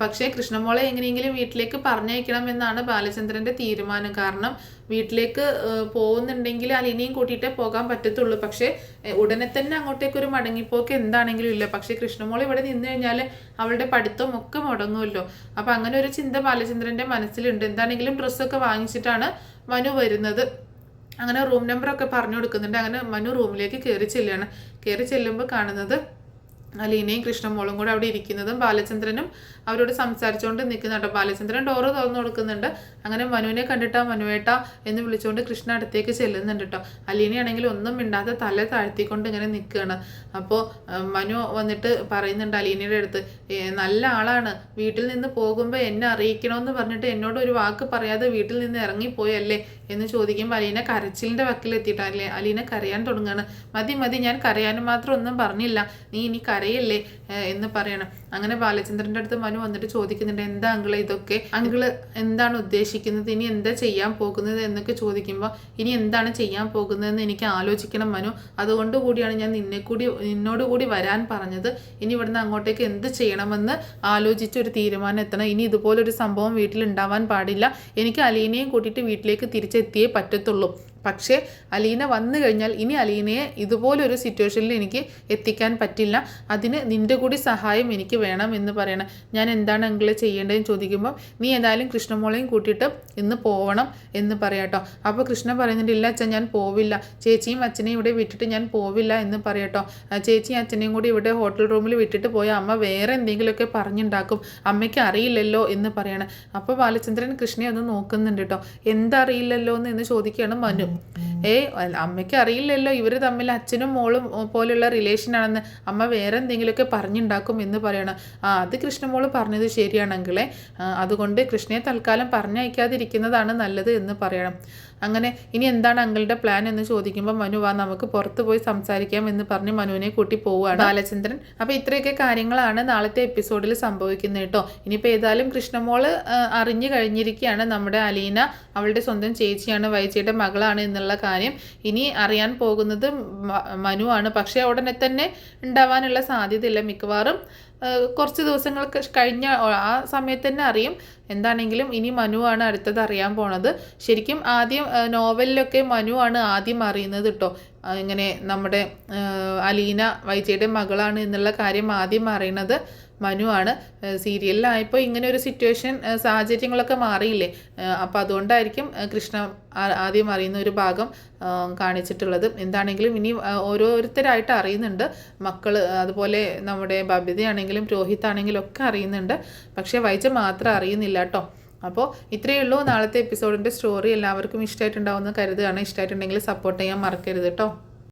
പക്ഷേ കൃഷ്ണമോളെ എങ്ങനെയെങ്കിലും വീട്ടിലേക്ക് പറഞ്ഞയക്കണം എന്നാണ് ബാലചന്ദ്രൻ്റെ തീരുമാനം. കാരണം വീട്ടിലേക്ക് പോകുന്നുണ്ടെങ്കിൽ അലീനയും കൂട്ടിയിട്ടേ പോകാൻ പറ്റത്തുള്ളൂ. പക്ഷേ ഉടനെ തന്നെ അങ്ങോട്ടേക്കൊരു മടങ്ങിപ്പോക്ക് എന്താണെങ്കിലും ഇല്ല. പക്ഷേ കൃഷ്ണമോൾ ഇവിടെ നിന്ന് കഴിഞ്ഞാൽ അവളുടെ പഠിത്തം ഒക്കെ മുടങ്ങുമല്ലോ. അപ്പം അങ്ങനെ ഒരു ചിന്ത ബാലചന്ദ്രൻ്റെ മനസ്സിലുണ്ട്. എന്താണെങ്കിലും ഡ്രസ്സൊക്കെ വാങ്ങിച്ചിട്ടാണ് മനു വരുന്നത്. അങ്ങനെ റൂം നമ്പറൊക്കെ പറഞ്ഞു കൊടുക്കുന്നുണ്ട്. അങ്ങനെ മനു റൂമിലേക്ക് കയറി ചെല്ലുമ്പോൾ കാണുന്നത് അലീനയും കൃഷ്ണമോളും കൂടെ അവിടെ ഇരിക്കുന്നതും ബാലചന്ദ്രനും അവരോട് സംസാരിച്ചുകൊണ്ട് നിൽക്കുന്ന കേട്ടോ. ബാലചന്ദ്രൻ ഡോറ് തുറന്നു കൊടുക്കുന്നുണ്ട്. അങ്ങനെ മനുവിനെ കണ്ടിട്ടാ മനുവേട്ട എന്ന് വിളിച്ചുകൊണ്ട് കൃഷ്ണ അടുത്തേക്ക് ചെല്ലുന്നുണ്ട് കേട്ടോ. അലീനയാണെങ്കിൽ ഒന്നും മിണ്ടാതെ തല താഴ്ത്തിക്കൊണ്ട് ഇങ്ങനെ നിൽക്കുകയാണ്. അപ്പോൾ മനു വന്നിട്ട് പറയുന്നുണ്ട് അലീനയുടെ അടുത്ത്, നല്ല ആളാണ്, വീട്ടിൽ നിന്ന് പോകുമ്പോൾ എന്നെ അറിയിക്കണമെന്ന് പറഞ്ഞിട്ട് എന്നോട് ഒരു വാക്ക് പറയാതെ വീട്ടിൽ നിന്ന് ഇറങ്ങിപ്പോയല്ലേ എന്ന് ചോദിക്കുമ്പോൾ അലീന കരച്ചിലിൻ്റെ വക്കിലെത്തിയിട്ടല്ലേ അലീന കരയാൻ തുടങ്ങുകയാണ്. മതി ഞാൻ കരയാനും മാത്രം ഒന്നും പറഞ്ഞില്ല, നീ ഇനി കരയല്ലേ എന്ന് പറയണം. അങ്ങനെ ബാലചന്ദ്രൻ്റെ അടുത്ത് മനു വന്നിട്ട് ചോദിക്കുന്നുണ്ട്, എന്താ അങ്കിള് ഇതൊക്കെ, അങ്കിള് എന്താണ് ഉദ്ദേശിക്കുന്നത്, ഇനി എന്താ ചെയ്യാൻ പോകുന്നത് എന്നൊക്കെ ചോദിക്കുമ്പോൾ ഇനി എന്താണ് ചെയ്യാൻ പോകുന്നതെന്ന് എനിക്ക് ആലോചിക്കണം മനു, അതുകൊണ്ട് കൂടിയാണ് ഞാൻ നിന്നോട് കൂടി വരാൻ പറഞ്ഞത്. ഇനി ഇവിടുന്ന് അങ്ങോട്ടേക്ക് എന്ത് ചെയ്യണമെന്ന് ആലോചിച്ചൊരു തീരുമാനം എത്തണം. ഇനി ഇതുപോലൊരു സംഭവം വീട്ടിലുണ്ടാവാൻ പാടില്ല. എനിക്ക് അലീനയും കൂട്ടിയിട്ട് വീട്ടിലേക്ക് തിരിച്ചെത്തിയേ പറ്റത്തുള്ളൂ. പക്ഷേ അലീന വന്നു കഴിഞ്ഞാൽ ഇനി അലീനയെ ഇതുപോലൊരു സിറ്റുവേഷനിൽ എനിക്ക് എത്തിക്കാൻ പറ്റില്ല, അതിന് നിൻ്റെ കൂടി സഹായം എനിക്ക് വേണം എന്ന് പറയണം. ഞാൻ എന്താണ് അങ്കിളെ ചെയ്യേണ്ടതെന്ന് ചോദിക്കുമ്പോൾ നീ ഏതായാലും കൃഷ്ണമോളെയും കൂട്ടിയിട്ട് ഇന്ന് പോവണം എന്ന് പറയാട്ടോ. അപ്പോൾ കൃഷ്ണ പറയുന്നുണ്ട്, ഇല്ല അച്ഛൻ ഞാൻ പോവില്ല, ചേച്ചിയും അച്ഛനെയും ഇവിടെ വിട്ടിട്ട് ഞാൻ പോവില്ല എന്ന് പറയാട്ടോ. ചേച്ചിയും അച്ഛനെയും കൂടി ഇവിടെ ഹോട്ടൽ റൂമിൽ വിട്ടിട്ട് പോയാൽ അമ്മ വേറെ എന്തെങ്കിലുമൊക്കെ പറഞ്ഞുണ്ടാക്കും, അമ്മയ്ക്ക് അറിയില്ലല്ലോ എന്ന് പറയണം. അപ്പോൾ ബാലചന്ദ്രൻ കൃഷ്ണയെ ഒന്ന് നോക്കുന്നുണ്ട് കേട്ടോ. എന്തറിയില്ലല്ലോ എന്ന് ചോദിക്കുകയാണ് മനു. അമ്മയ്ക്ക് അറിയില്ലല്ലോ ഇവർ തമ്മിൽ അച്ഛനും മോളും പോലെയുള്ള റിലേഷനാണെന്ന്, അമ്മ വേറെ എന്തെങ്കിലുമൊക്കെ പറഞ്ഞുണ്ടാക്കും എന്ന് പറയണം. അത് കൃഷ്ണമോള് പറഞ്ഞത് ശരിയാണെങ്കിലേ, അതുകൊണ്ട് കൃഷ്ണയെ തൽക്കാലം പറഞ്ഞയക്കാതിരിക്കുന്നതാണ് നല്ലത് എന്ന് പറയണം. അങ്ങനെ ഇനി എന്താണ് അങ്കിളുടെ പ്ലാൻ എന്ന് ചോദിക്കുമ്പോൾ മനു വാ നമുക്ക് പുറത്ത് പോയി സംസാരിക്കാം എന്ന് പറഞ്ഞ് മനുവിനെ കൂട്ടി പോവുകയാണ് ബാലചന്ദ്രൻ. അപ്പോൾ ഇത്രയൊക്കെ കാര്യങ്ങളാണ് നാളത്തെ എപ്പിസോഡിൽ സംഭവിക്കുന്നത് കേട്ടോ. ഇനിയിപ്പോൾ ഏതായാലും കൃഷ്ണമോള് അറിഞ്ഞു കഴിഞ്ഞിരിക്കുകയാണ് നമ്മുടെ അലീന അവളുടെ സ്വന്തം ചേച്ചിയാണ്, വൈജയുടെ മകളാണ് എന്നുള്ള കാര്യം. ഇനി അറിയാൻ പോകുന്നത് മനുവാണ്. പക്ഷേ ഉടനെ തന്നെ ഉണ്ടാവാനുള്ള സാധ്യതയില്ല, മിക്കവാറും കുറച്ച് ദിവസങ്ങൾക്ക് കഴിഞ്ഞ ആ സമയത്ത് തന്നെ അറിയും. എന്താണെങ്കിലും ഇനി മനുവാണ് അടുത്തത് അറിയാൻ പോണത്. ശരിക്കും ആദ്യം നോവലിലൊക്കെ മനുവാണ് ആദ്യം അറിയുന്നത് കേട്ടോ. ഇങ്ങനെ നമ്മുടെ അലീന വൈജയുടെ മകളാണ് എന്നുള്ള കാര്യം ആദ്യം അറിയണത് മനുവാണ്. സീരിയലിലായപ്പോൾ ഇങ്ങനെ ഒരു സിറ്റുവേഷൻ സാഹചര്യങ്ങളൊക്കെ മാറിയില്ലേ, അപ്പോൾ അതുകൊണ്ടായിരിക്കും കൃഷ്ണ ആദ്യം അറിയുന്ന ഒരു ഭാഗം കാണിച്ചിട്ടുള്ളത്. എന്താണെങ്കിലും ഇനി ഓരോരുത്തരായിട്ട് അറിയുന്നുണ്ട്, മക്കൾ അതുപോലെ നമ്മുടെ ബബിതയാണെങ്കിലും രോഹിത് ആണെങ്കിലും ഒക്കെ അറിയുന്നുണ്ട്. പക്ഷേ വൈജ മാത്രം അറിയുന്നില്ല കേട്ടോ. അപ്പോൾ ഇത്രയേ ഉള്ളൂ നാളത്തെ എപ്പിസോഡിൻ്റെ സ്റ്റോറി. എല്ലാവർക്കും ഇഷ്ടമായിട്ടുണ്ടാവുമെന്ന് കരുതുകയാണ്. ഇഷ്ടമായിട്ടുണ്ടെങ്കിൽ സപ്പോർട്ട് ചെയ്യാൻ മറക്കരുത് കേട്ടോ.